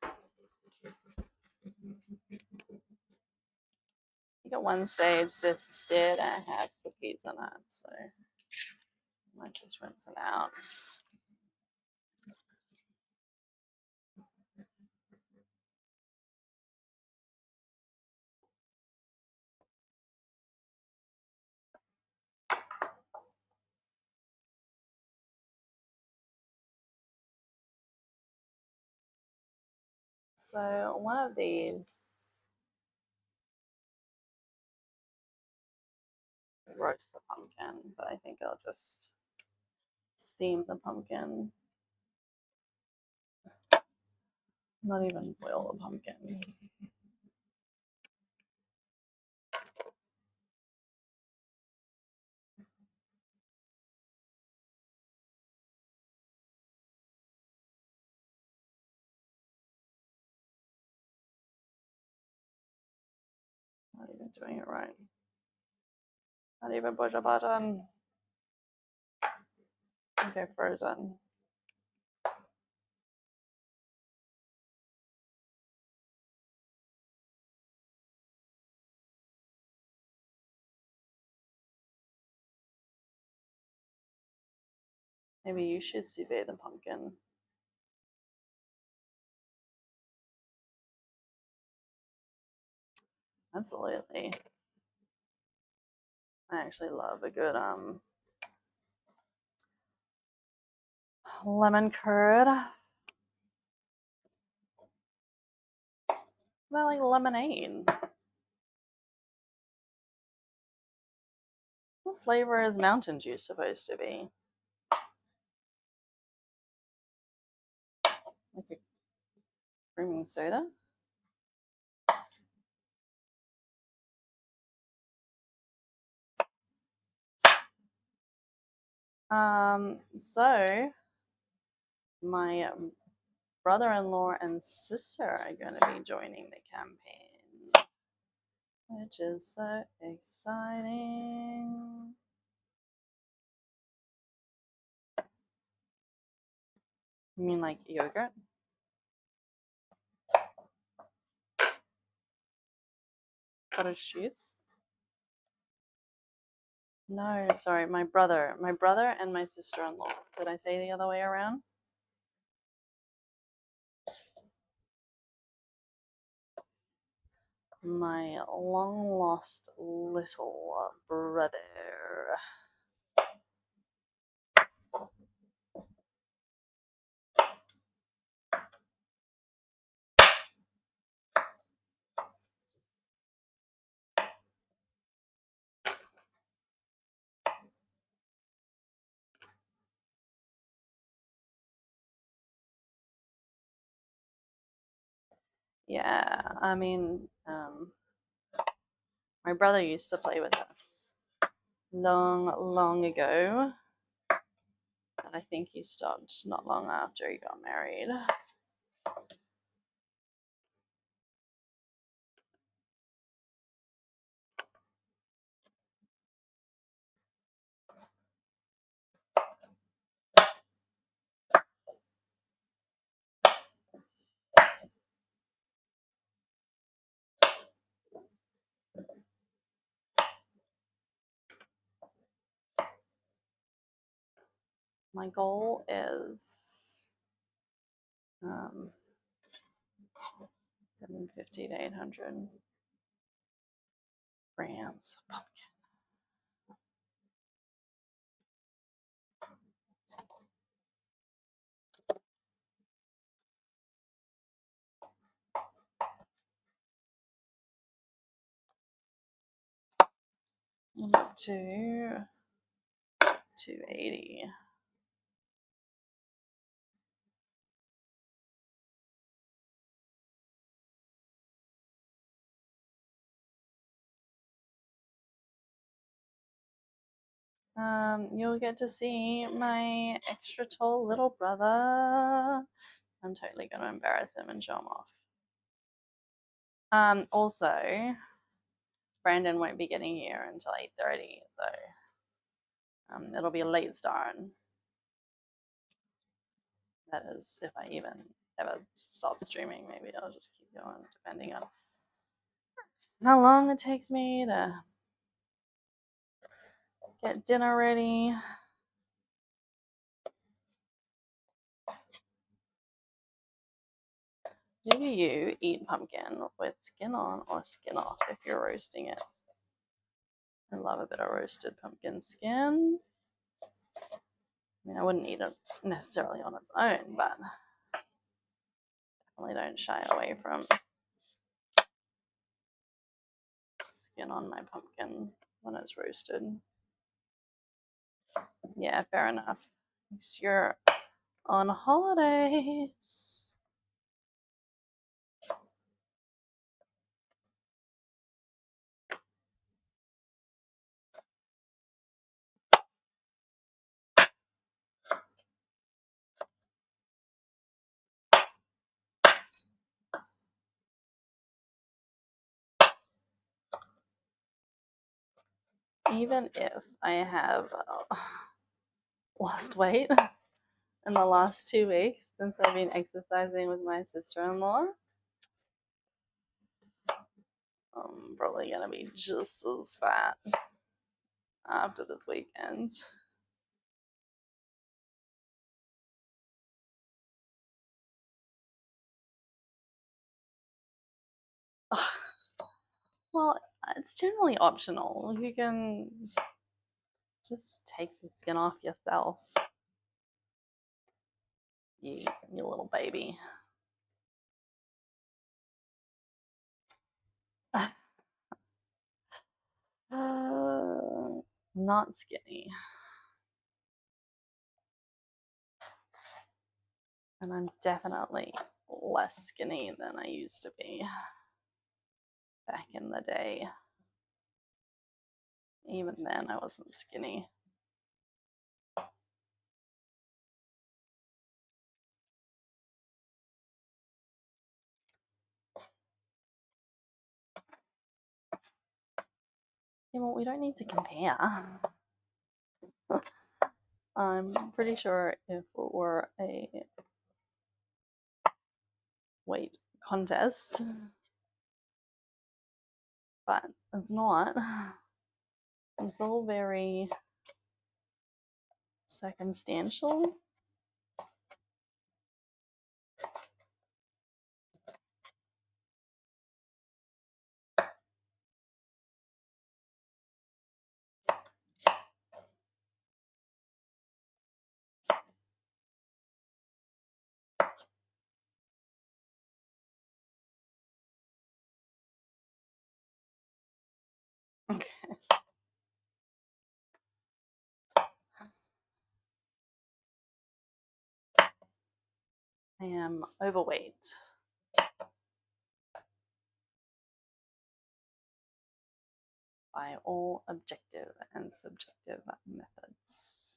I think at one stage this did have cookies in it, so I might just rinse it out. So one of these roast the pumpkin, but I think I'll just steam the pumpkin. Not even boil the pumpkin. Not even doing it right. Not even push a button. Okay, frozen. Maybe you should sous vide the pumpkin. Absolutely. I actually love a good lemon curd. I like lemonade. What flavor is Mountain Dew supposed to be? Like a creaming soda? So my brother-in-law and sister are going to be joining the campaign, which is so exciting. You mean like yogurt? Cottage cheese? No, sorry, my brother and my sister-in-law. Did I say the other way around? My long lost little brother. Yeah, I mean, my brother used to play with us long ago, but I think he stopped not long after he got married. My goal is 750 to 800 grams of pumpkin. Up to 280. You'll get to see my extra tall little brother. I'm totally going to embarrass him and show him off. Also, Brandon won't be getting here until 8:30, so it'll be a late start. That is, if I even ever stop streaming, maybe I'll just keep going, depending on how long it takes me to get dinner ready. Do you eat pumpkin with skin on or skin off if you're roasting it? I love a bit of roasted pumpkin skin. I mean, I wouldn't eat it necessarily on its own, but definitely don't shy away from skin on my pumpkin when it's roasted. Yeah, fair enough. Because you're on holidays. Even if I have lost weight in the last 2 weeks since I've been exercising with my sister-in-law, I'm probably going to be just as fat after this weekend. Well, it's generally optional. You can just take the skin off yourself. You little baby. Not skinny. And I'm definitely less skinny than I used to be back in the day. Even then, I wasn't skinny. Yeah, well, we don't need to compare. I'm pretty sure if it were a weight contest, but it's not. It's all very circumstantial. Okay. I am overweight. By all objective and subjective methods.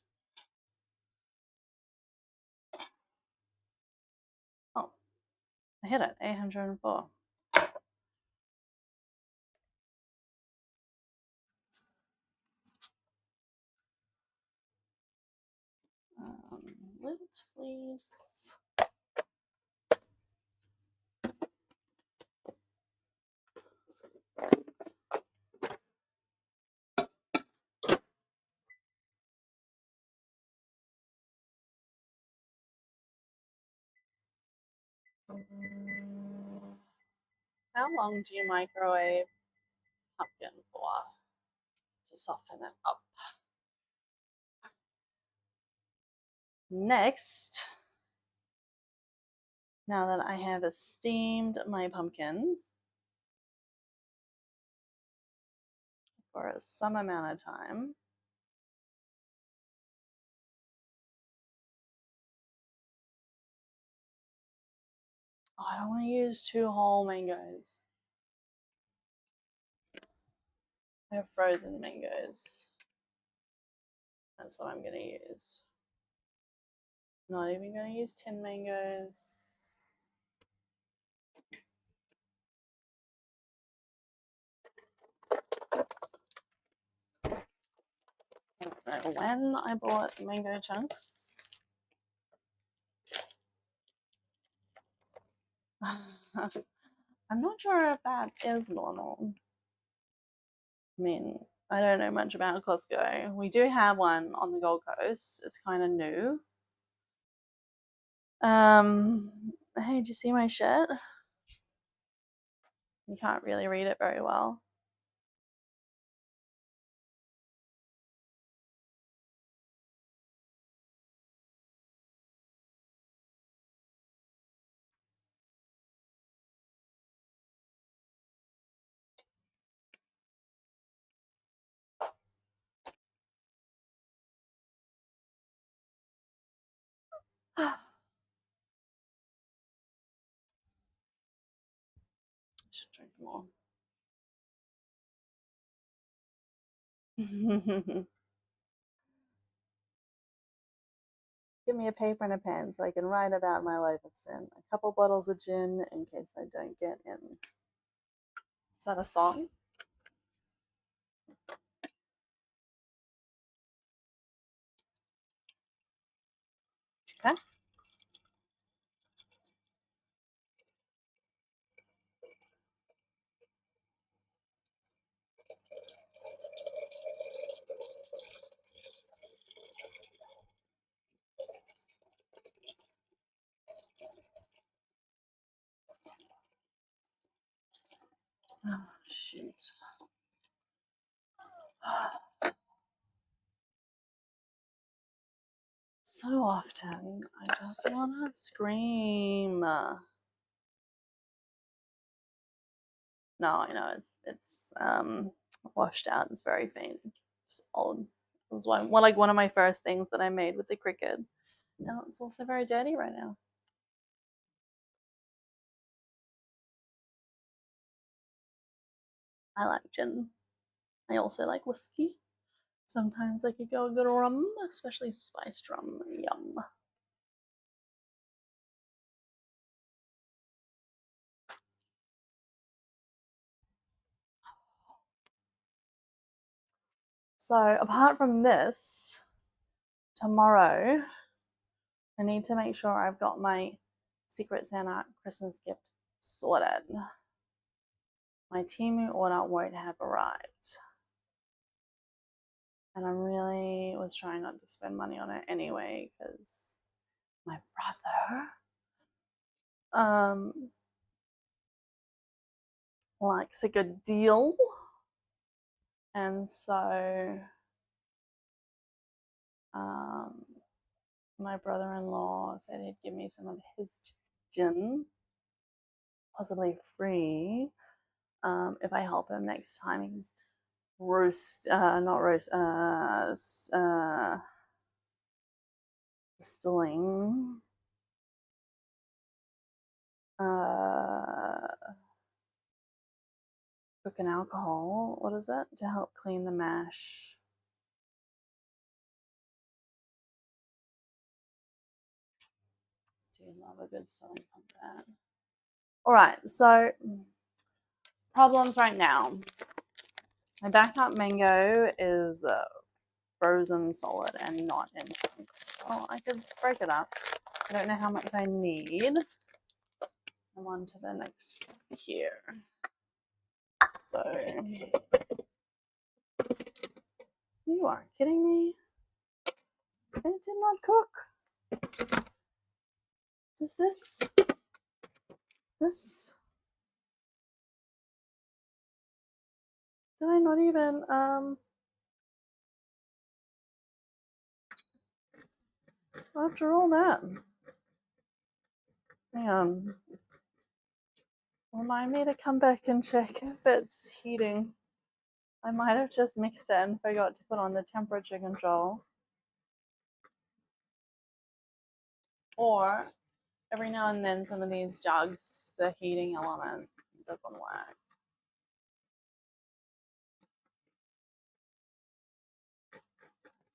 Oh, I hit it, 804. Lid, please. How long do you microwave pumpkin for to soften it up? Next, now that I have steamed my pumpkin, for some amount of time. Oh, I don't want to use 2 whole mangoes. I have frozen mangoes. That's what I'm going to use. Not even going to use 10 mangoes. I don't know when I bought mango chunks. I'm not sure if that is normal. I mean, I don't know much about Costco. We do have one on the Gold Coast. It's kind of new. Hey, did you see my shirt? You can't really read it very well. Should drink more. Give me a paper and a pen so I can write about my life of sin. A couple bottles of gin in case I don't get in. Is that a song? Okay. Oh, shoot. So often, I just want to scream. No, I know it's washed out. It's very faint. It's old. It was one of my first things that I made with the Cricut. Now it's also very dirty right now. I like gin. I also like whiskey. Sometimes I could go a good rum, especially spiced rum. Yum. So apart from this, tomorrow I need to make sure I've got my Secret Santa Christmas gift sorted. My Temu order won't have arrived. And I really was trying not to spend money on it anyway because my brother likes a good deal. And so my brother-in-law said he'd give me some of his gin, possibly free, if I help him next time he's distilling cooking alcohol. What is it? To help clean the mash. Do love a good selling that. All right, so problems right now. My backup mango is frozen solid and not in chunks. So I could break it up. I don't know how much I need. I'm on to the next step here. So you are kidding me? It did not cook. Does this did I not even after all that? Hang on. Remind me to come back and check if it's heating. I might have just mixed it and forgot to put on the temperature control. Or every now and then some of these jugs, the heating element doesn't work.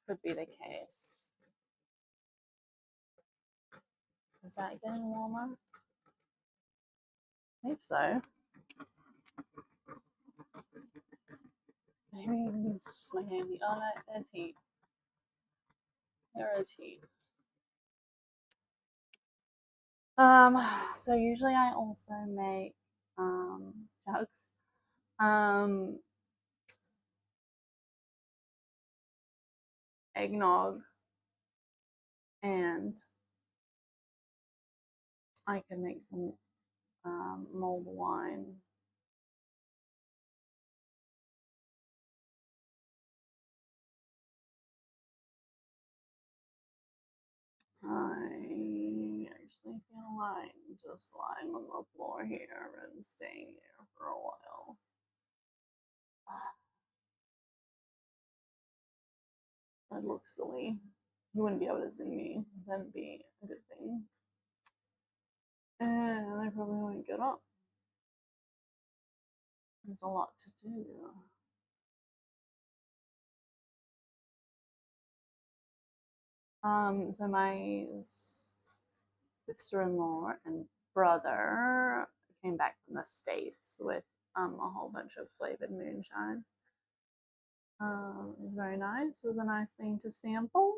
Could be the case. Is that getting warmer? I think so. Maybe it's just my handy. Oh no, there's heat. There is heat. So usually I also make jugs. Eggnog, and I can make some mulled wine. I actually feel like just lying on the floor here and staying there for a while. I'd look silly. You wouldn't be able to see me. That'd be a good thing. And I probably won't get up. There's a lot to do. So my sister-in-law and brother came back from the States with a whole bunch of flavored moonshine. It was very nice. It was a nice thing to sample.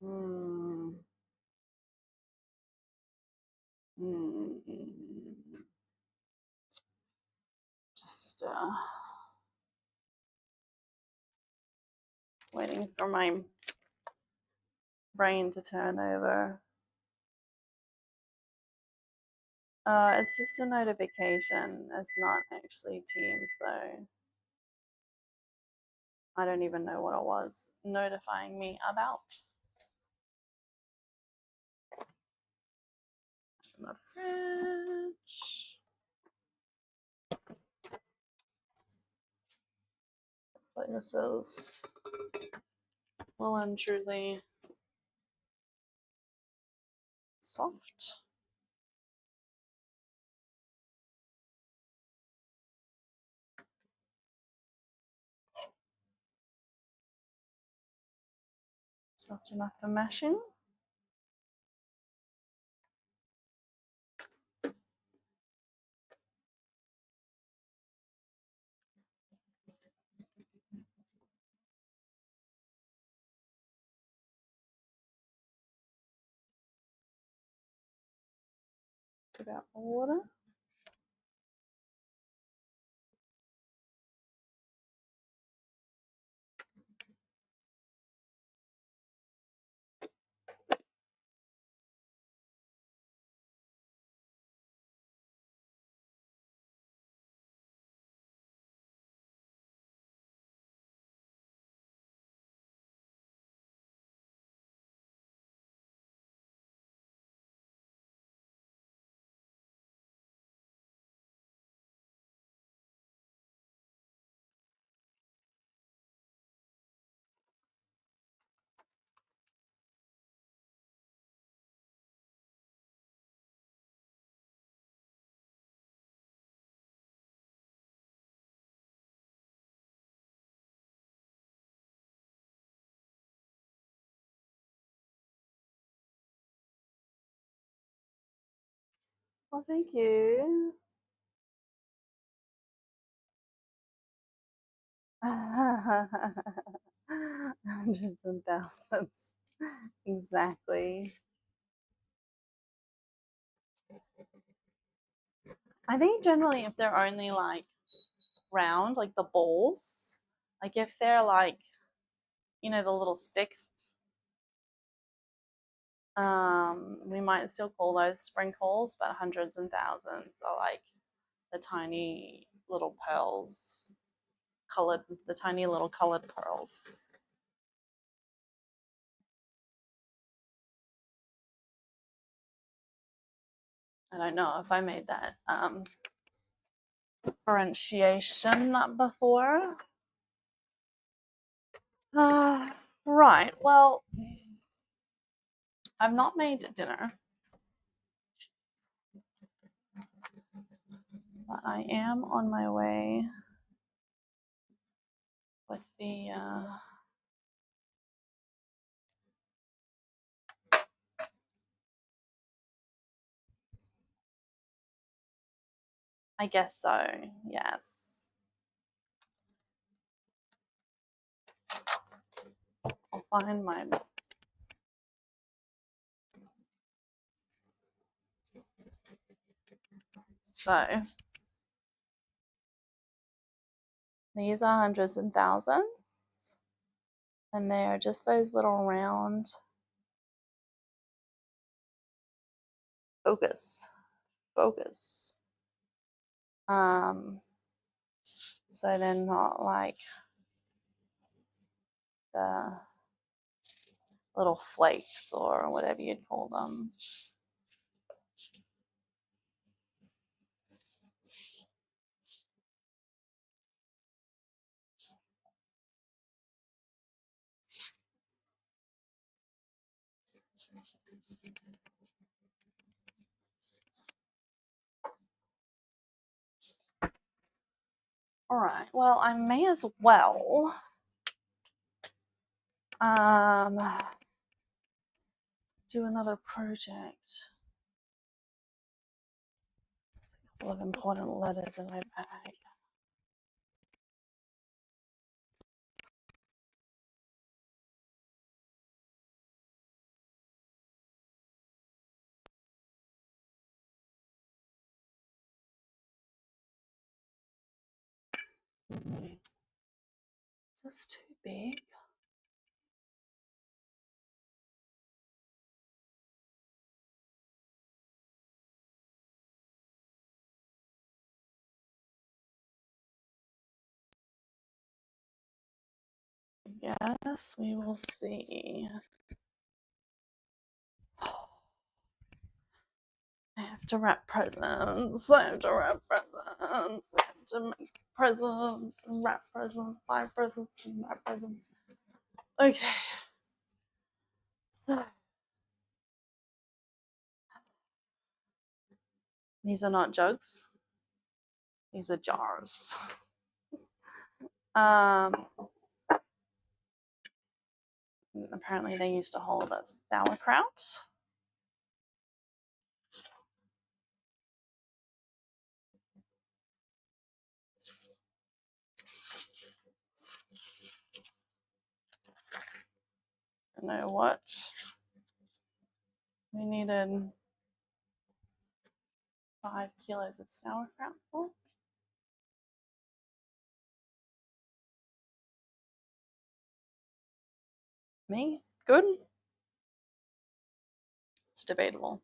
Mm. Mm. Just waiting for my brain to turn over. It's just a notification. It's not actually Teams though. I don't even know what it was notifying me about. My fridge. But this is well and truly soft. Soft enough for mashing. About water. Well, thank you. Hundreds and thousands. Exactly. I think generally if they're only like round, like the balls, Like if they're like, you know, the little sticks, we might still call those sprinkles, but hundreds and thousands are like the tiny little pearls, the tiny little colored pearls. I don't know if I made that differentiation before. Right, well, I've not made dinner, but I am on my way with the I guess so, yes. I'll find my so these are hundreds and thousands, and they are just those little round focus. So they're not like the little flakes or whatever you'd call them. All right, well, I may as well do another project. There's a couple of important letters in my bag. Is this too big? Yes, we will see. I have to wrap presents. I have to make presents and wrap presents, buy presents and wrap presents. Okay. So these are not jugs. These are jars. Apparently they used to hold a sauerkraut. You know what? We needed 5 kilos of sauerkraut for. Me? Good? It's debatable.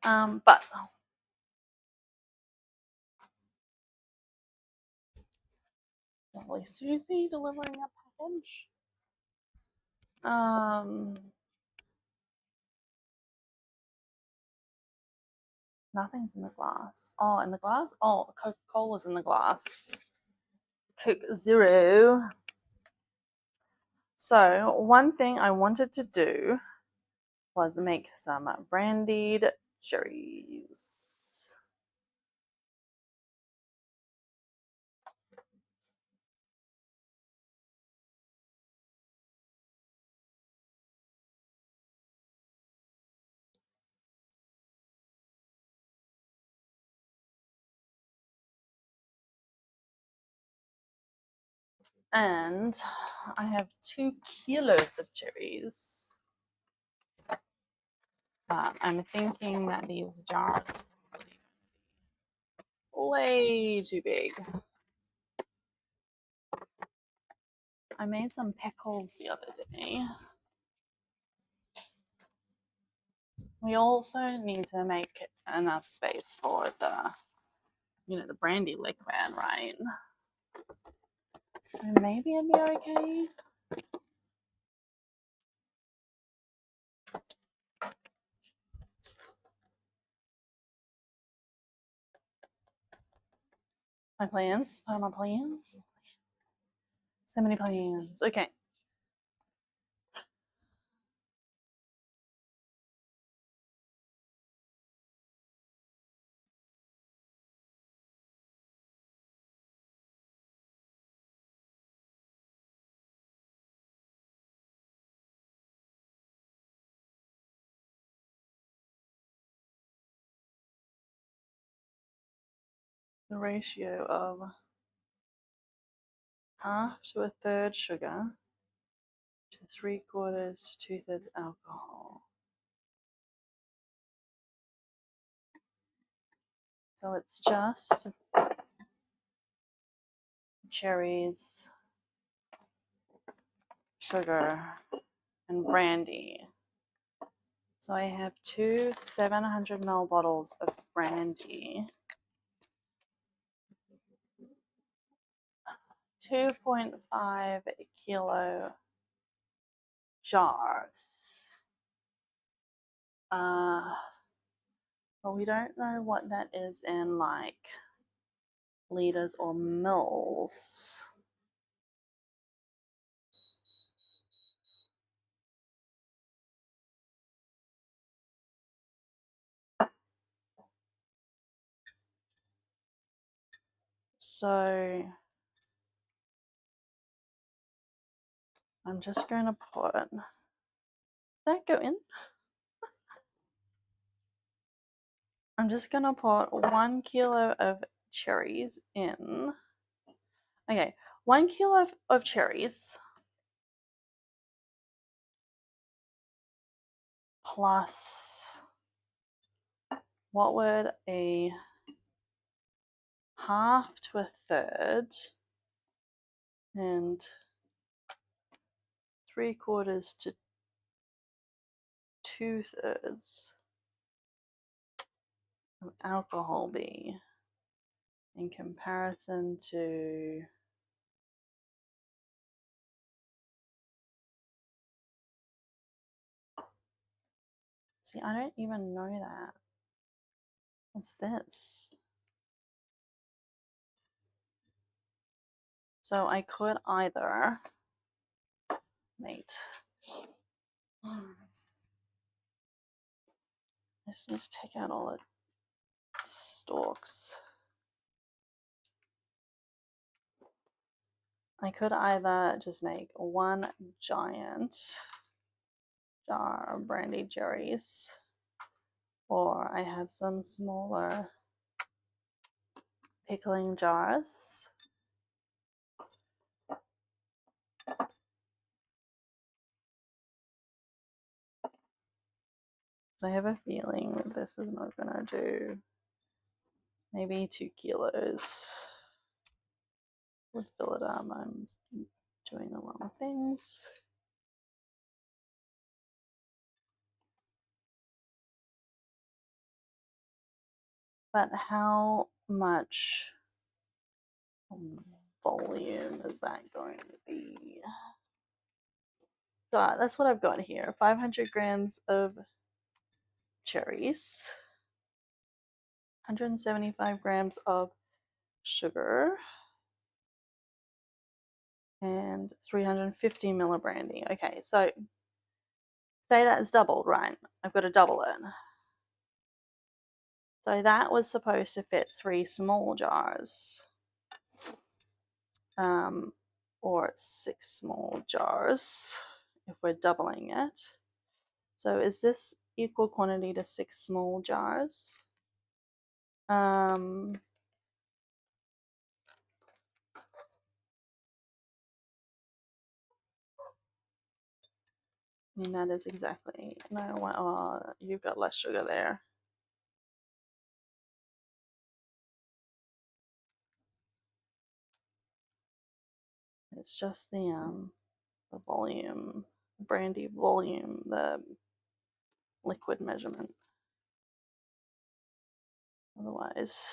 But lovely Susie delivering a package. Nothing's in the glass. Oh, in the glass? Oh, Coca-Cola's in the glass. Coke Zero. So one thing I wanted to do was make some brandied cherries. And I have 2 kilos of cherries. But I'm thinking that these jars way too big. I made some pickles the other day. We also need to make enough space for the brandy liquid, right? So maybe it'd be okay. My plans, part of my plans. So many plans. Okay. The ratio of half to a third sugar to 3/4 to 2/3 alcohol. So it's just cherries, sugar, and brandy. So I have two 700 ml bottles of brandy, 2.5 kilo jars. But we don't know what that is in like liters or mils. So I'm just going to put that go in. I'm just going to put 1 kilo of cherries in. Okay, 1 kilo of cherries plus what would a half to a third and 3/4 to 2/3 of alcohol be in comparison to see, I don't even know that. What's this? So I could either mate. I just need to take out all the stalks. I could either just make one giant jar of brandy cherries, or I have some smaller pickling jars. So I have a feeling that this is not gonna do. Maybe 2 kilos would fill it up. I'm doing the wrong things. But how much volume is that going to be? So that's what I've got here. 500 grams of cherries, 175 grams of sugar, and 350 ml of brandy. Okay, so say that's doubled, right? I've got to double it. So that was supposed to fit 3 small jars, or 6 small jars if we're doubling it. So is this equal quantity to 6 small jars? I mean, that is exactly, no, oh, you've got less sugar there. It's just the volume, brandy volume, the liquid measurement. Otherwise,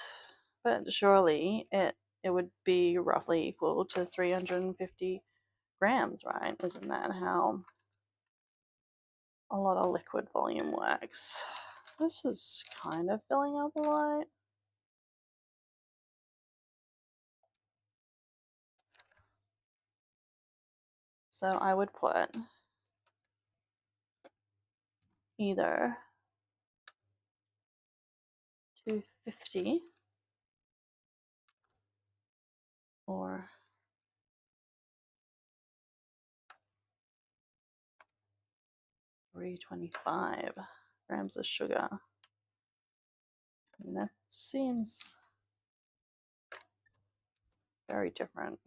but surely it would be roughly equal to 350 grams, right? Isn't that how a lot of liquid volume works? This is kind of filling up a lot. So I would put either 250 or 325 grams of sugar. And that seems very different.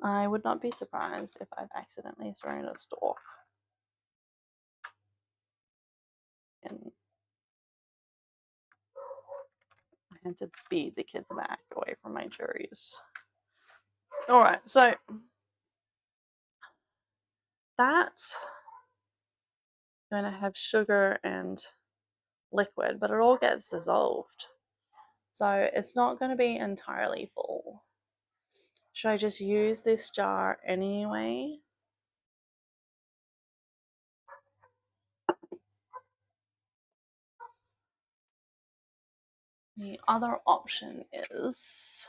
I would not be surprised if I've accidentally thrown a stalk and I had to beat the kids back away from my cherries. Alright, so that's going to have sugar and liquid, but it all gets dissolved. So it's not going to be entirely full. Should I just use this jar anyway? The other option is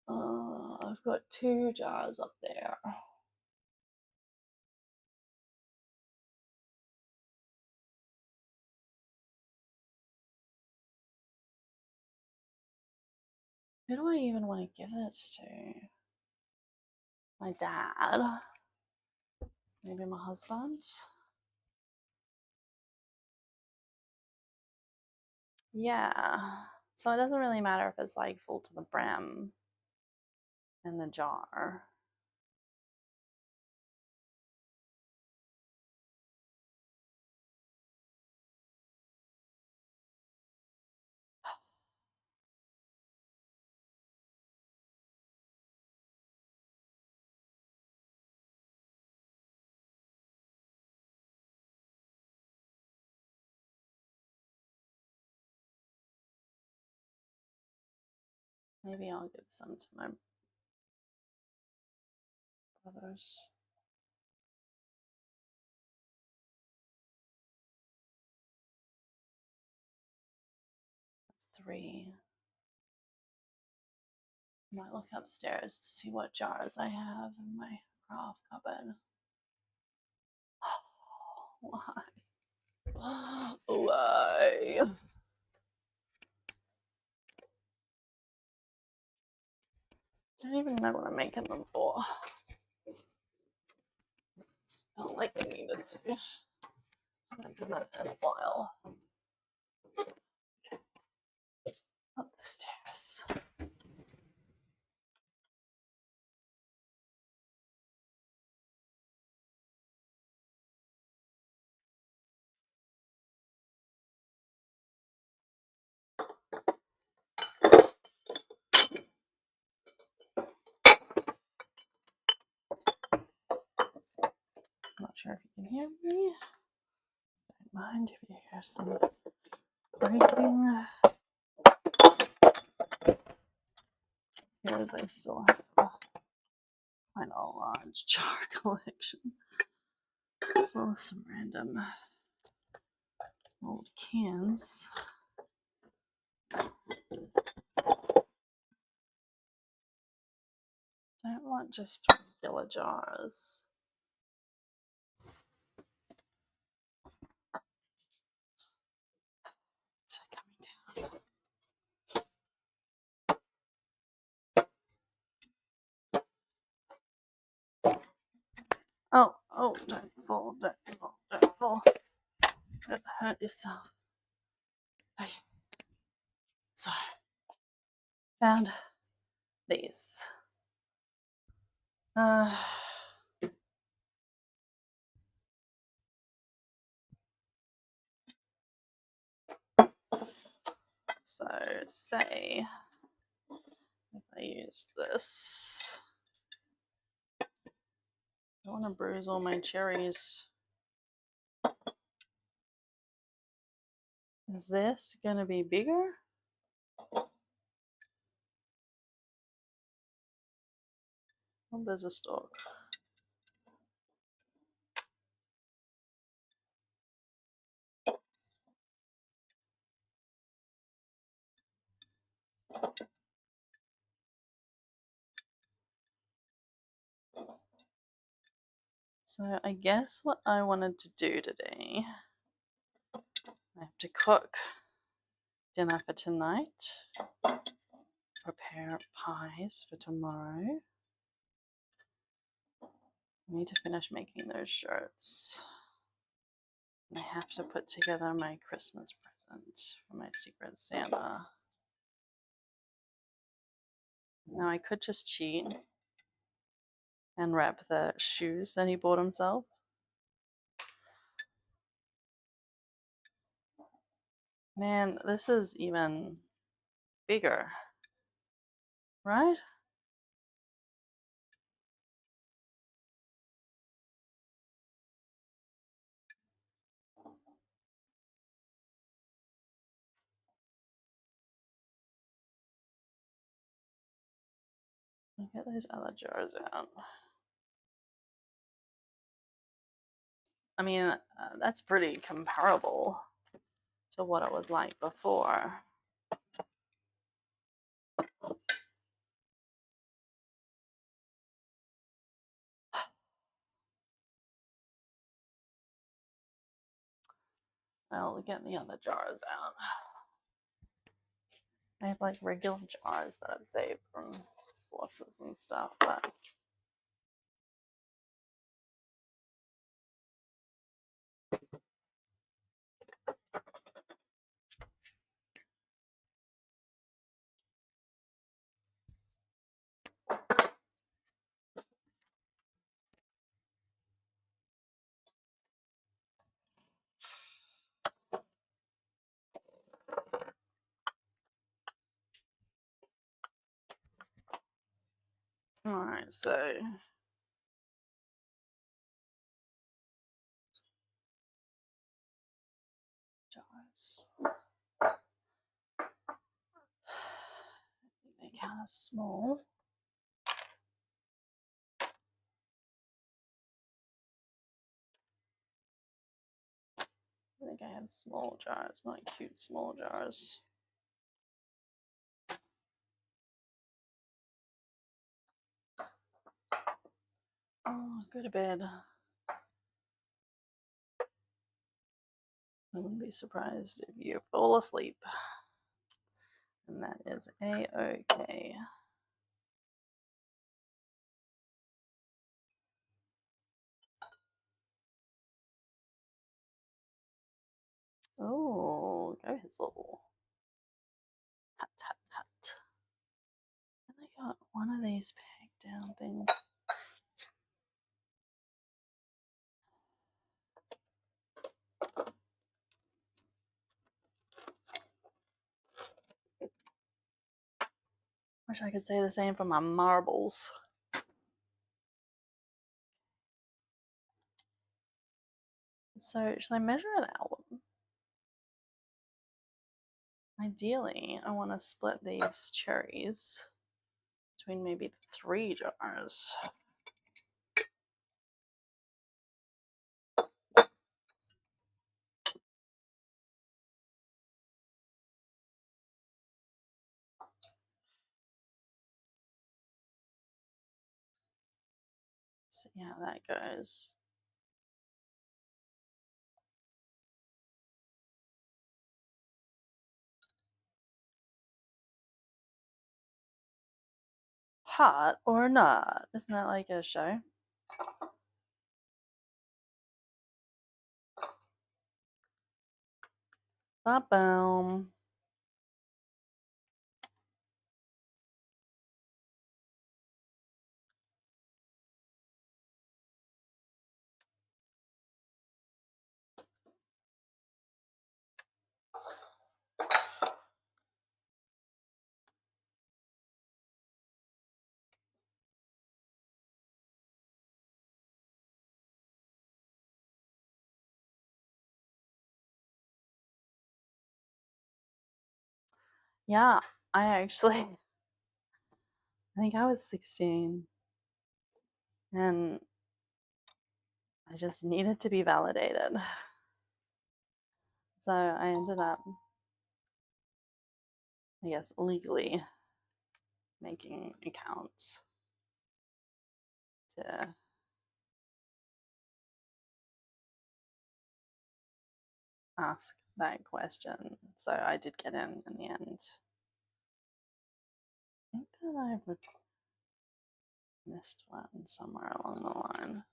I've got 2 jars up there. Who do I even want to give this to? My dad? Maybe my husband? Yeah. So it doesn't really matter if it's like full to the brim in the jar. Maybe I'll give some to my brothers. That's 3. I might look upstairs to see what jars I have in my craft cupboard. Why? Why? I don't even know what I'm making them for. It's not like I needed to. I haven't done that in a while. Up the stairs. I'm not sure if you can hear me. Don't mind if you hear some breaking. Because I still have quite a large jar collection, as well as some random old cans. Don't want just regular jars. Coming down. Oh, don't fall, don't fall, don't fall. Don't hurt yourself. Okay. So, found these. So say if I use this, I don't want to bruise all my cherries. Is this gonna be bigger? Oh, there's a stalk. So I guess what I wanted to do today, I have to cook dinner for tonight, prepare pies for tomorrow. I need to finish making those shirts. And I have to put together my Christmas present for my Secret Santa. Now I could just cheat and wrap the shoes that he bought himself. Man, this is even bigger, right? Get those other jars out. I mean, that's pretty comparable to what it was like before. I'll get the other jars out. I have like regular jars that I've saved from sauces and stuff, but alright, so jars. They're kind of small. I think I have small jars, not cute small jars. Oh, go to bed. I wouldn't be surprised if you fall asleep. And that is a-okay. Oh, go Hizzle. Hut, hut, hut. And I got one of these peg down things. Wish I could say the same for my marbles. So, should I measure it out? Ideally, I want to split these cherries between maybe 3 jars. See how that goes. Hot or not? Isn't that like a show? Ba-boom. Yeah, I actually, I think I was 16 and I just needed to be validated. So I ended up, I guess, legally making accounts to ask that question. So I did get in the end. I think that I missed one somewhere along the line.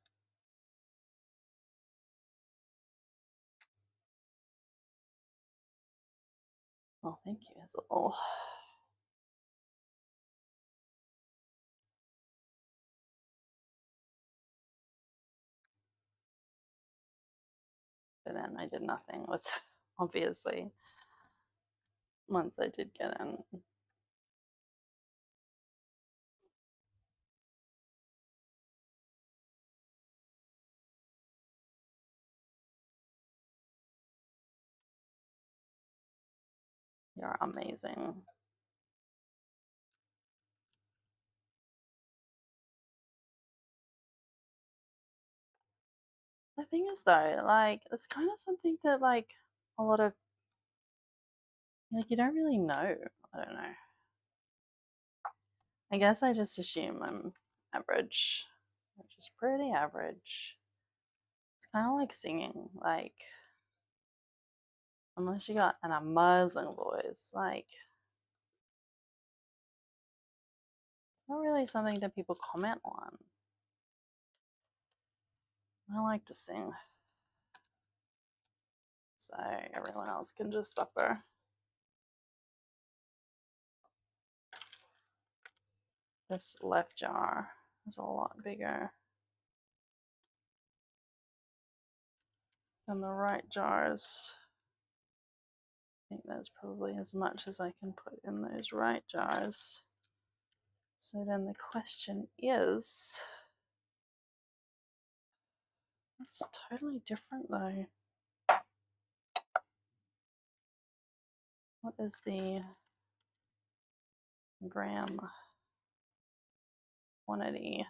Well, thank you, Hazel. But then I did nothing with, obviously, once I did get in. You're amazing. The thing is, though, like, it's kind of something that, like, a lot of, like, you don't really know. I don't know. I guess I just assume I'm average, which is pretty average. It's kind of like singing, like, unless you got an amazing voice, like, not really something that people comment on. I like to sing, so everyone else can just suffer. This left jar is a lot bigger than the right jars. I think that's probably as much as I can put in those right jars. So then the question is, it's totally different though. What is the gram quantity?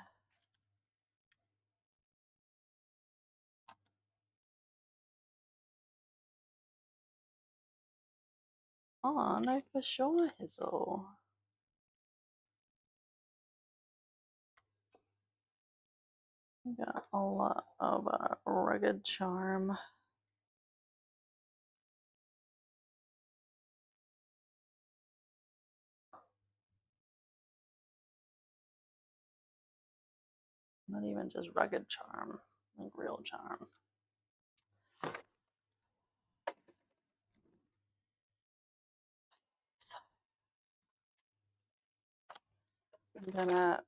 Oh, no, for sure, Hazel. We got a lot of rugged charm. Not even just rugged charm, like real charm. So I'm gonna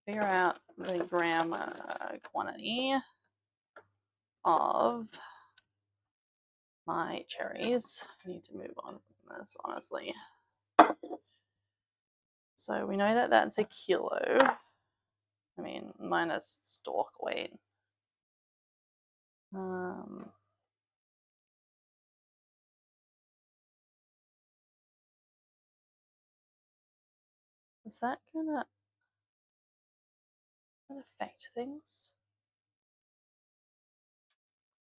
figure out the gram quantity of my cherries. I need to move on from this, honestly. So we know that that's a kilo. I mean, minus stalk weight. Is that gonna affect things?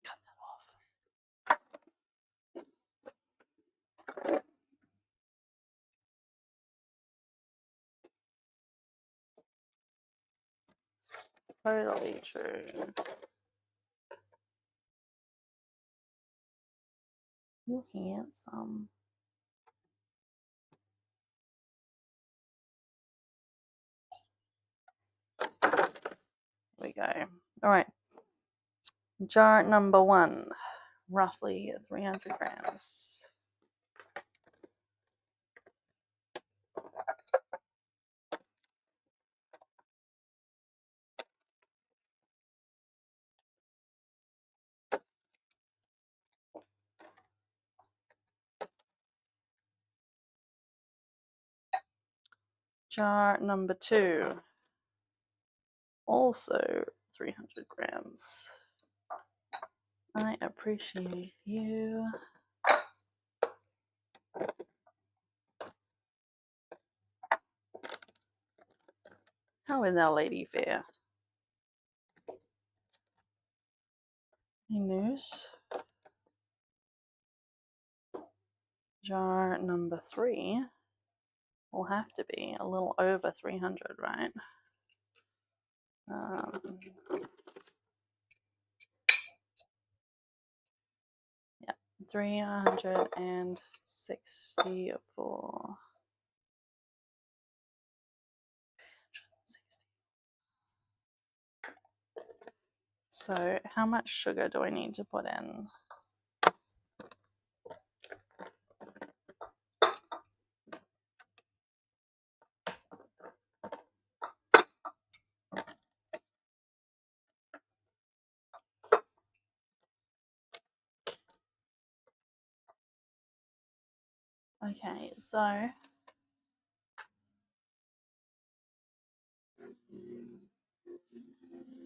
Cut that off. It's totally true. You're handsome. Here we go. All right. Jar number 1, roughly 300 grams. Jar number 2, also 300 grams. I appreciate you. How is our lady fair? Any news? Jar number 3 will have to be a little over 300, right? Yeah, 364. So how much sugar do I need to put in? Okay, so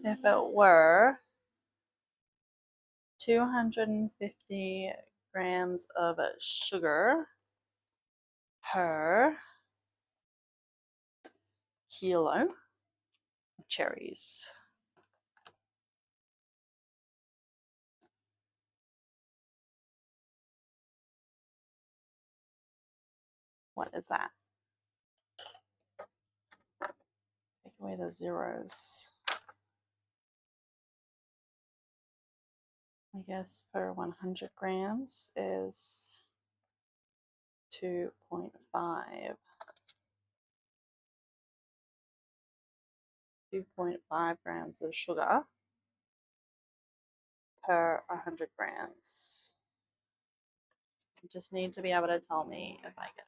if it were 250 grams of sugar per kilo of cherries. What is that? Take away the zeros. I guess per 100 grams is 2.5. 2.5 grams of sugar per 100 grams. You just need to be able to tell me if I get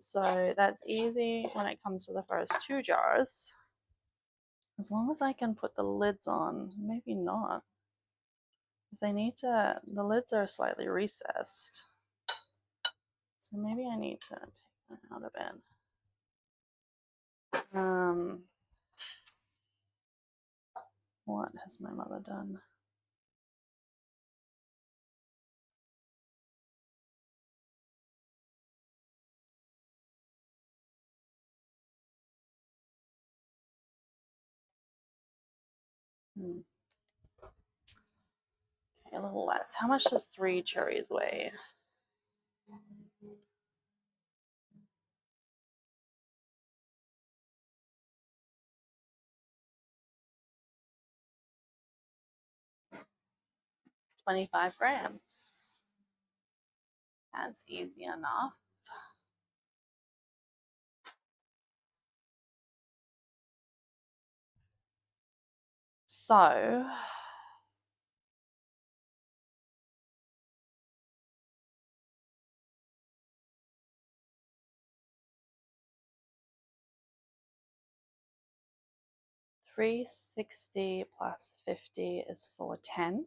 so that's easy when it comes to the first 2 jars. As long as I can put the lids on, maybe not. Because they need to, the lids are slightly recessed. So maybe I need to take them out a bit. What has my mother done? Okay, a little less. How much does 3 cherries weigh? $25 grams. That's easy enough. So 360 plus 50 is 410.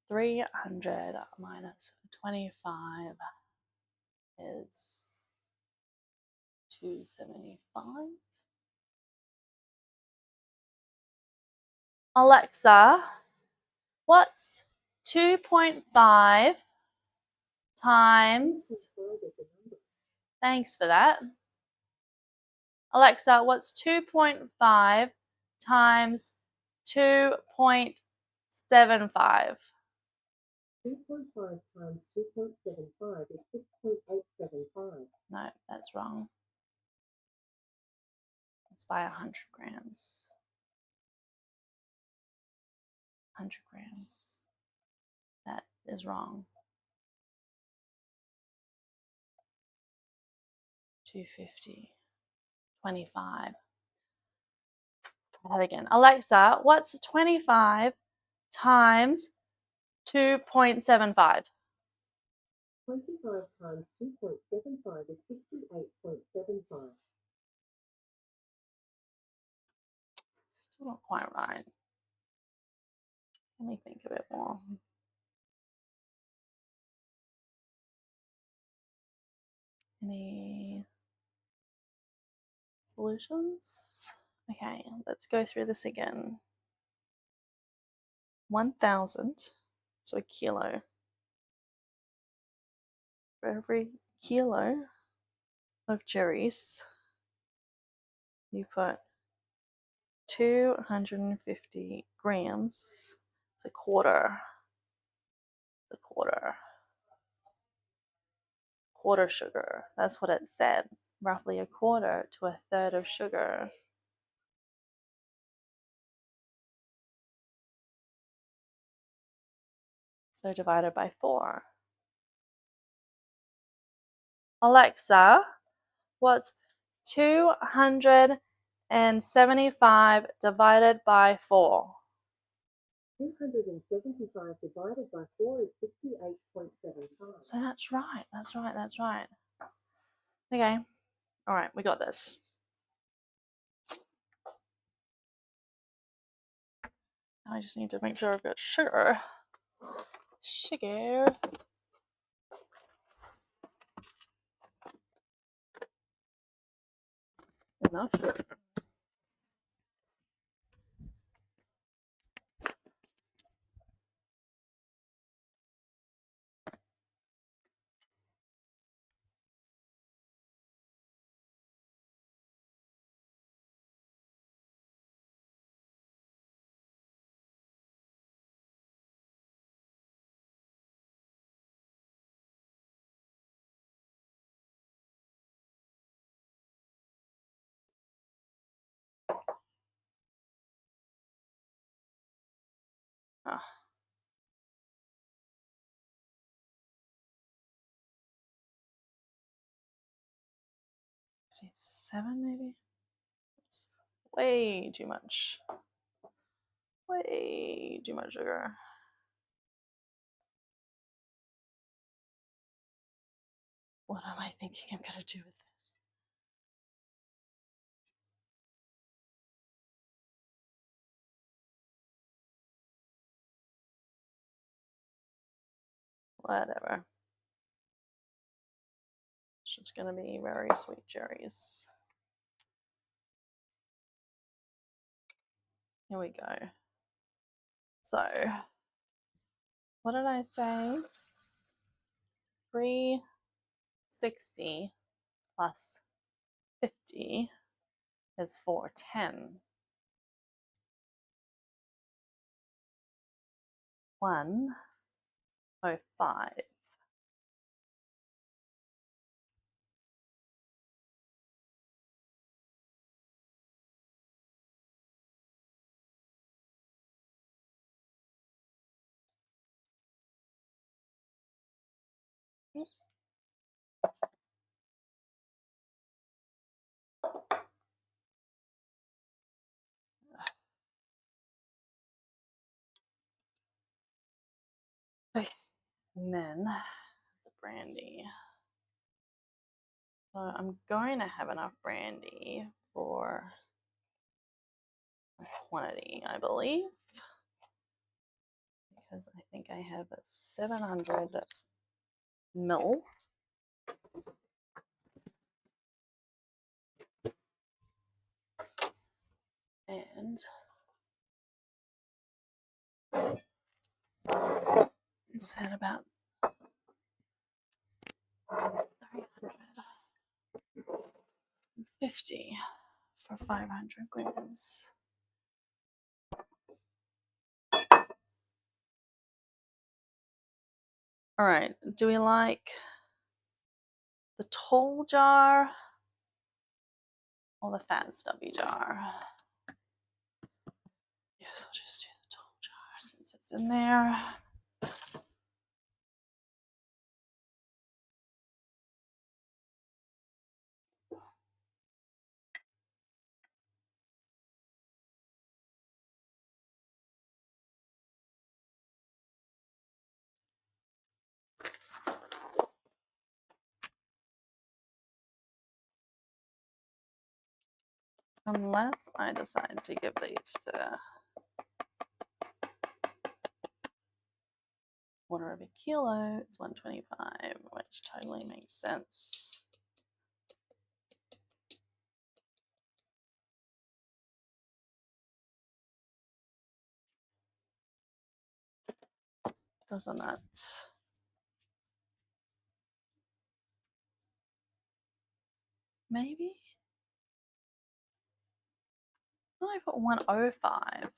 300 minus 25 is 275. Alexa, what's 2.5 times? Thanks for that. Alexa, what's 2.5 times 2.75? 2.5 times 2.75 is 6.875. No, that's wrong. It's by 100 grams. 100 grams. That is wrong. 250. 25. Try that again. Alexa, what's 25 times 2.75? 25 times 2.75 is 68.75. Still not quite right. Let me think a bit more. Any solutions? Okay, let's go through this again. 1,000, so a kilo. For every kilo of cherries, you put 250 grams. It's a quarter. It's a quarter. Quarter sugar. That's what it said. Roughly a quarter to a third of sugar. So divided by 4. Alexa, what's 275 divided by 4? 275 divided by 4 is 68.75. So that's right. That's right. That's right. Okay. All right. We got this. I just need to make sure I've got sugar. Sugar. Enough sugar. Oh. See, 7 maybe? It's way too much. Way too much sugar. What am I thinking I'm going to do with this? Whatever. It's just going to be very sweet cherries. Here we go. So, what did I say? 360 plus 50 is 410. 105. Okay. And then the brandy. So I'm going to have enough brandy for a quantity, I believe, because I think I have a 700 ml. And it's at about 350 for 500 grams. All right, do we like the tall jar or the fat stubby jar? Yes, I'll just do the tall jar since it's in there. Unless I decide to give these to quarter of a kilo, it's 125, which totally makes sense. doesn't it? Maybe? I thought I put 105.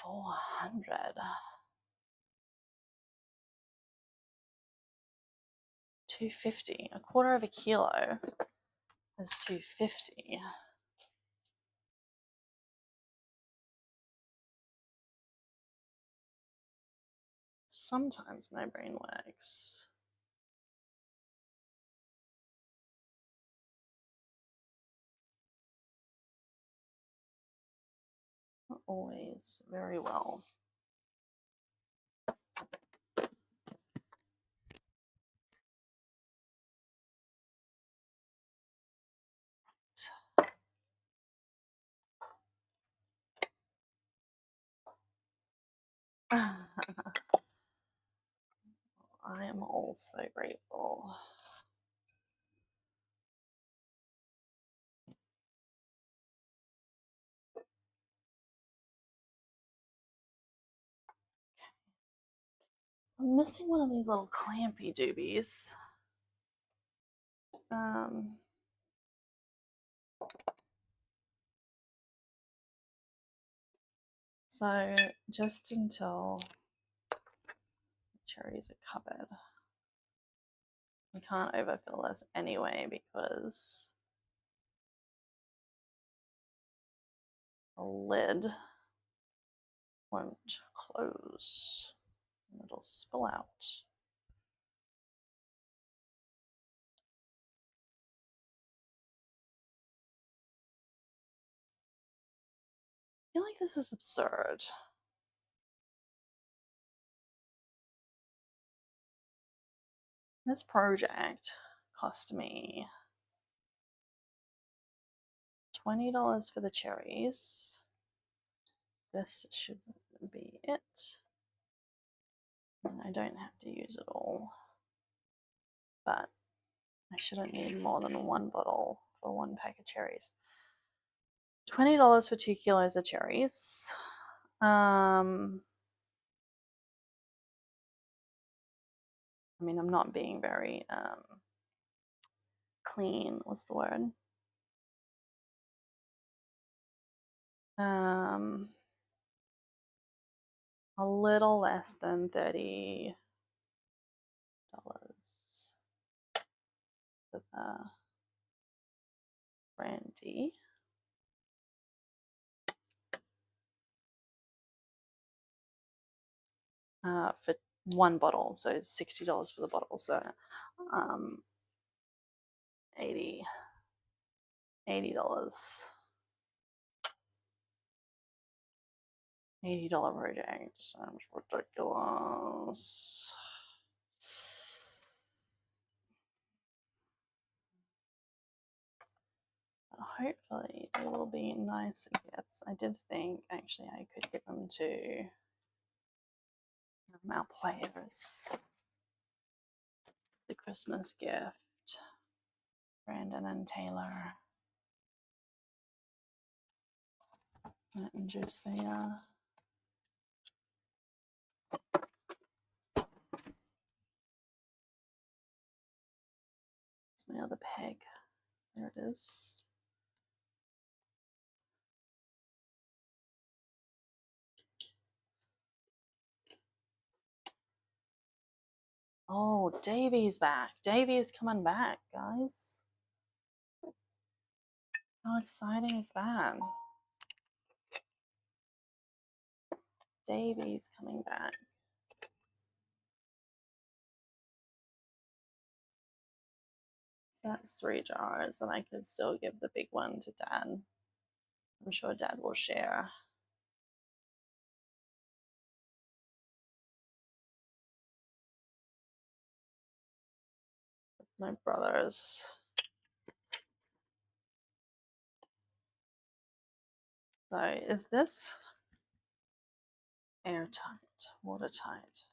400. 250. A quarter of a kilo is 250. Sometimes my brain works. Not always very well. I am also grateful. I'm missing one of these little clampy doobies. So just until the cherries are covered, we can't overfill this anyway because the lid won't close and it'll spill out. I feel like this is absurd. This project cost me $20 for the cherries. This should be it. And I don't have to use it all, but I shouldn't need more than one bottle for one pack of cherries. $20 for 2 kilos of cherries. I mean, I'm not being very clean. What's the word? A little less than $30 for the brandy. For one bottle, so it's $60 for the bottle. So, $80. $80 project. Sounds ridiculous. Hopefully they will be nice gifts. I did think actually I could give them to our players. The Christmas gift. Brandon and Taylor. And Josiah. It's my other peg. There it is. Oh, Davey's back. Davey's coming back, guys. How exciting is that? Davey's coming back. That's 3 jars, and I could still give the big one to Dad. I'm sure Dad will share. With my brothers. So is this airtight, watertight?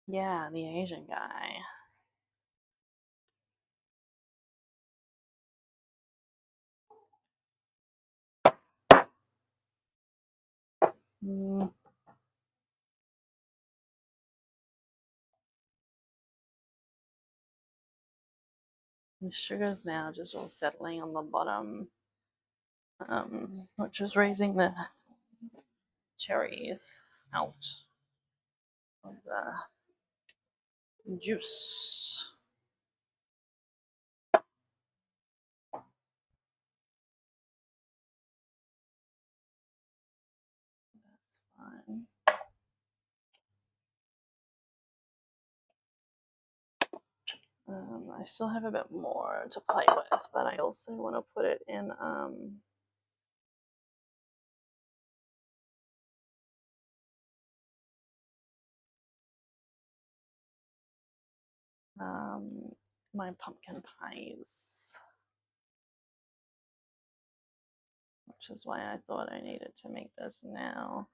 Yeah, the Asian guy. Mm. The sugar's now just all settling on the bottom, which is raising the cherries out of the juice. That's fine. I still have a bit more to play with, but I also want to put it in my pumpkin pies, which is why I thought I needed to make this now.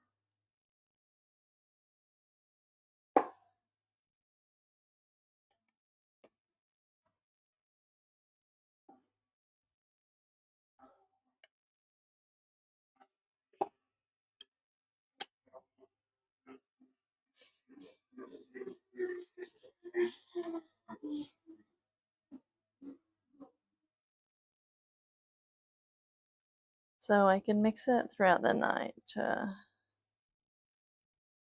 So I can mix it throughout the night to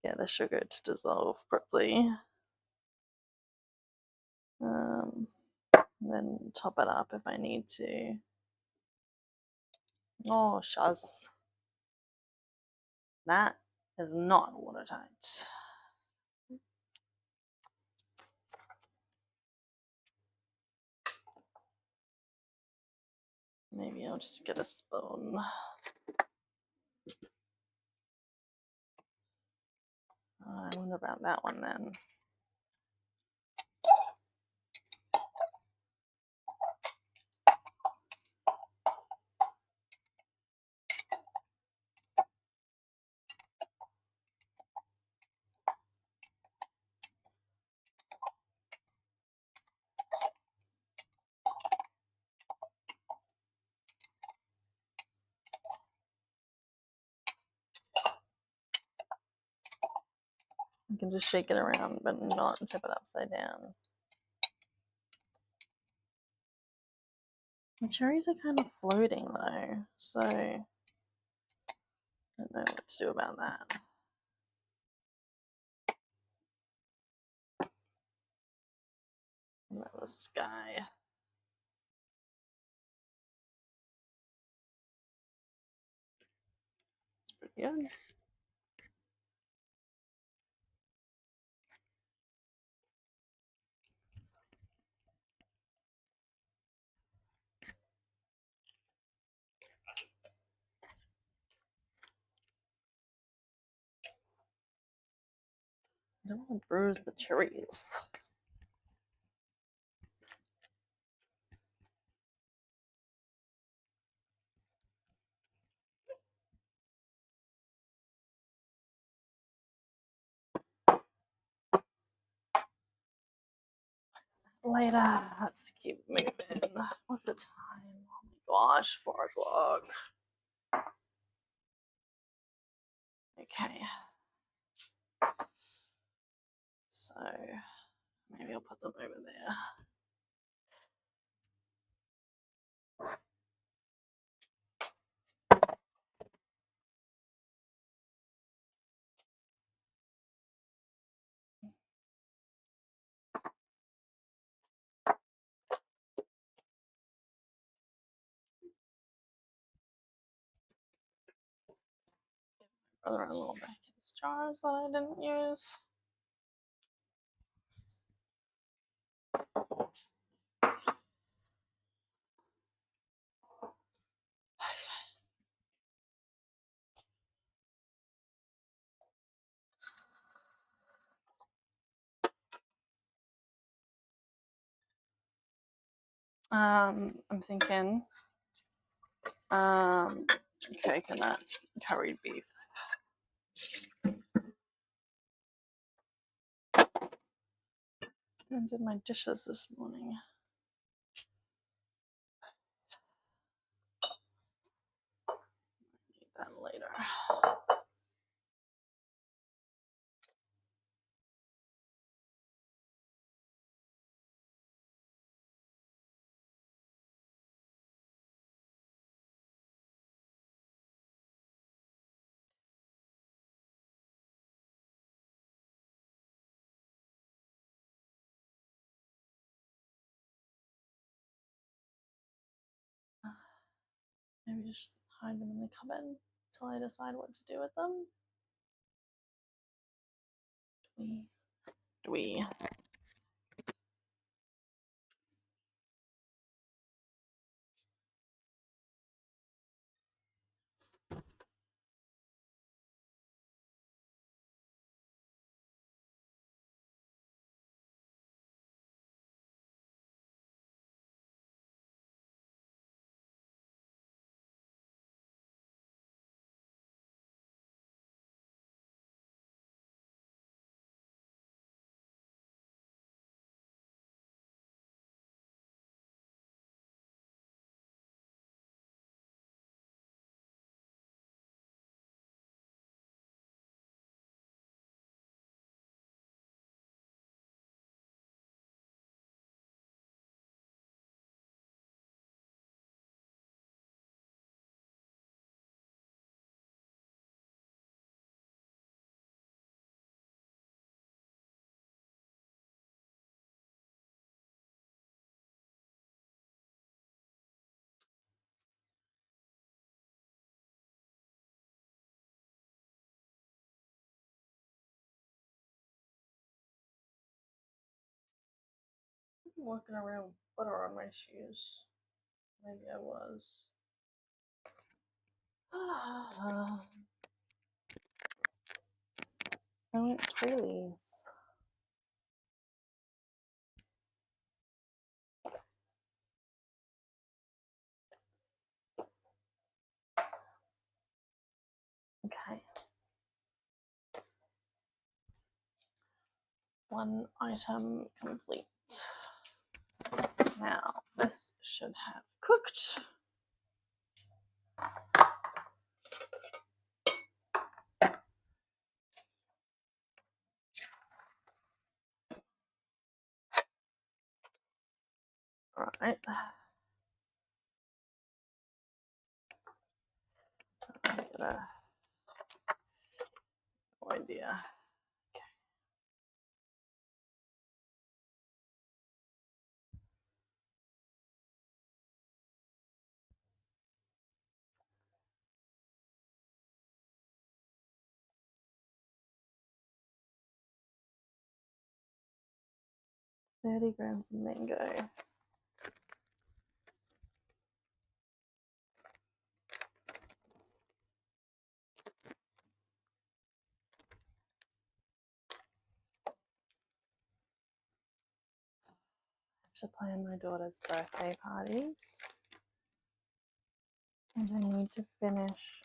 get the sugar to dissolve properly. Then top it up if I need to. Oh, shuz. That is not watertight. Maybe I'll just get a spoon. I wonder about that one then. You can just shake it around, but not tip it upside down. The cherries are kind of floating though, so I don't know what to do about that. That was sky. It's pretty good. I don't want to bruise the cherries. Later, let's keep moving. What's the time? Oh my gosh, 4 o'clock. Okay. So maybe I'll put them over there. Brother a little back in his jars that I didn't use. I'm thinking coconut curried beef. I did my dishes this morning. Need that later. Maybe just hide them in the cupboard till I decide what to do with them. Do we? I'm walking around with butter on my shoes. Maybe I was. I went toilies. Okay. One item complete. Now, this should have cooked. All right. I'm gonna, no idea. 30 grams of mango. To plan my daughter's birthday parties. And I need to finish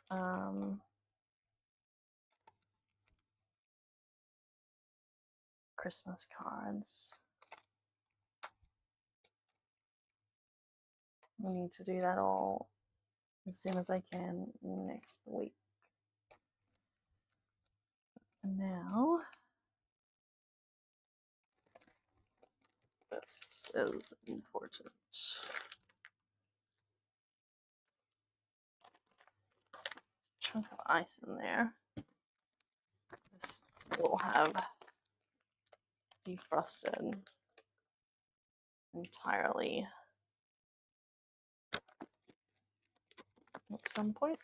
Christmas cards. I need to do that all as soon as I can next week. And now, this is important. Chunk of ice in there. This will have defrosted entirely at some point.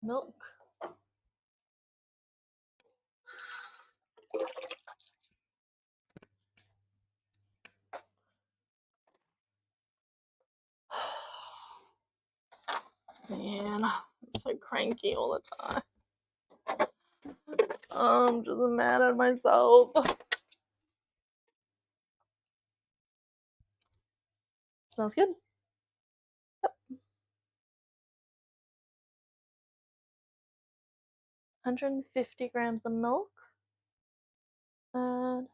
Milk. Man, I'm so cranky all the time. I'm just mad at myself. Smells good. Yep. 150 grams of milk. Add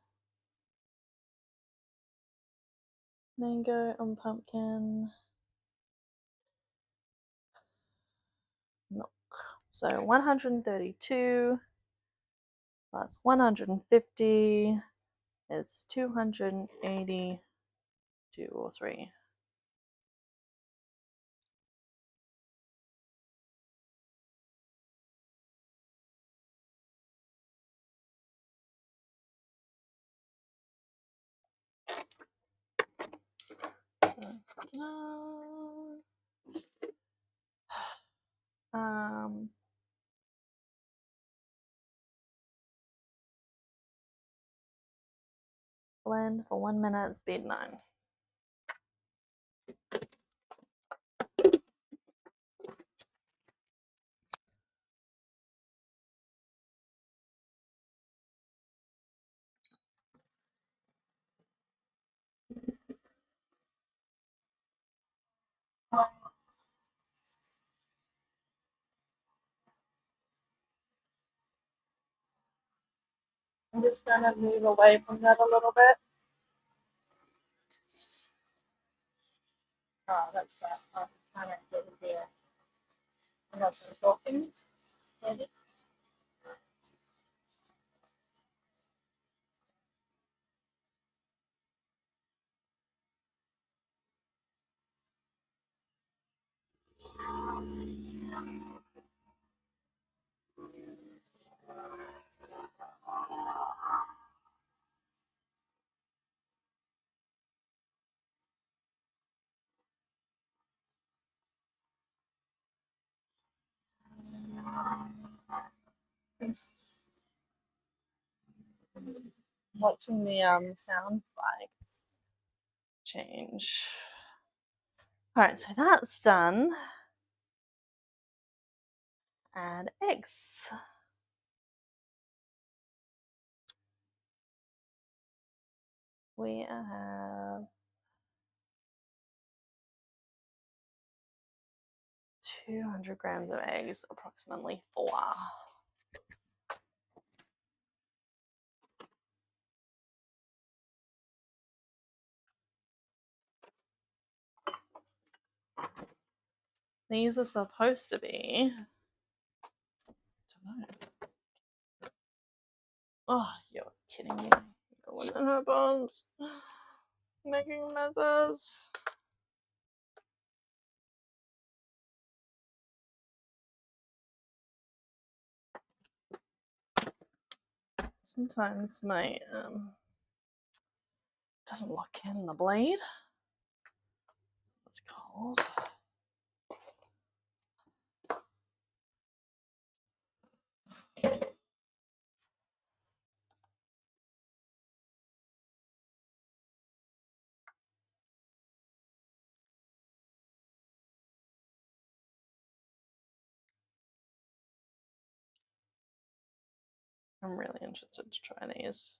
mango and pumpkin. So 132 plus 150 is 282 or 3. Um, blend for 1 minute, speed 9. I'm just going to move away from that a little bit. Oh, that's that. I'm trying to get it here. I'm not talking. Maybe. Watching the sound spikes change. All right, so that's done. Add eggs. We have 200 grams of eggs, approximately 4. These are supposed to be. I don't know. Oh, you're kidding me. Going in her bones. Making messes. Sometimes my doesn't lock in the blade. It's cold. I'm really interested to try these.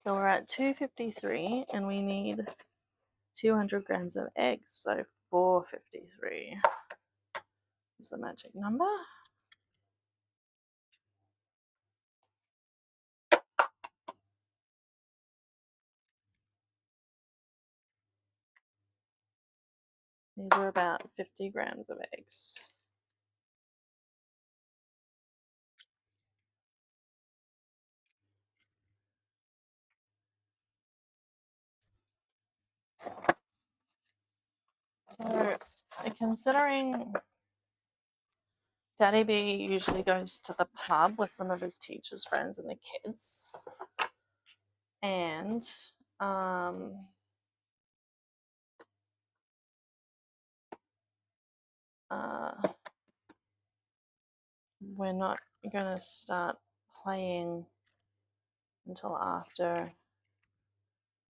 So we're at 253 and we need 200 grams of eggs, so 453 is the magic number. These are about 50 grams of eggs. So considering Daddy B usually goes to the pub with some of his teachers' friends and the kids, and we're not going to start playing until after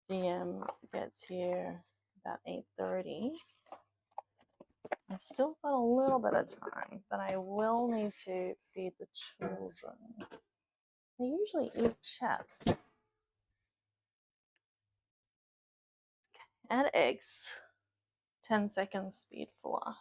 DM gets here about 8:30. I've still got a little bit of time, but I will need to feed the children. They usually eat chips. Add eggs. 10 seconds speed flour.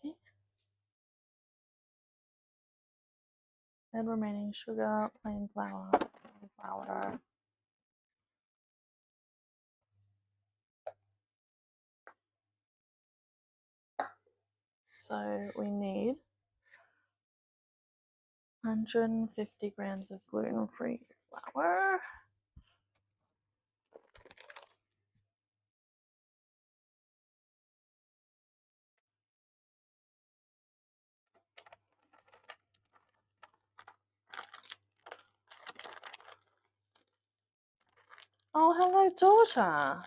Okay. Add remaining sugar, plain flour, flour. So we need 150 grams of gluten-free flour. Oh, hello, daughter.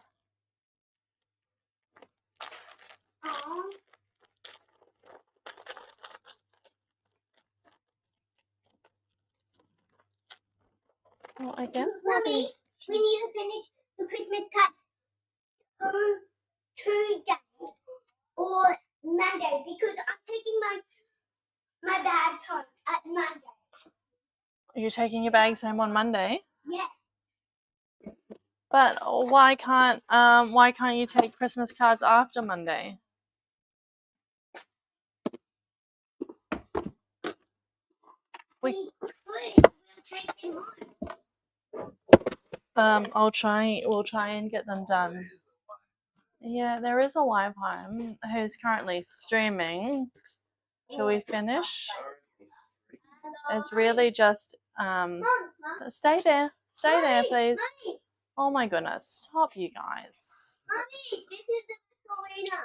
Well, I guess Mummy, we need to finish the Christmas cut today or Monday because I'm taking my bag home at Monday. You're taking your bags home on Monday? Yeah. But why can't you take Christmas cards after Monday? We we'll take them home. We'll try and get them done. Yeah, there is a live home who's currently streaming. Shall we finish? It's really just Mom, stay there, Mommy, please. Mommy, Oh my goodness, stop you guys. Mommy, this is the Serena.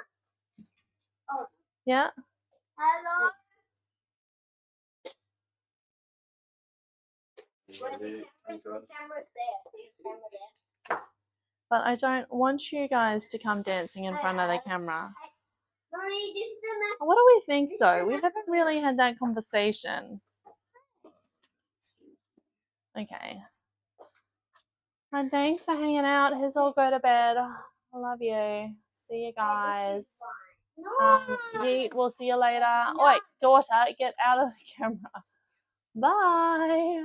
Oh, Yeah. hello. Where's the camera's there. See the camera there. But I don't want you guys to come dancing in front of the camera. Mommy, this is the map. What do we think though? We haven't really had that conversation. Okay. And thanks for hanging out. Here's all go to bed. I love you. See you guys. Yeet, we'll see you later. Oh, wait, daughter, get out of the camera. Bye.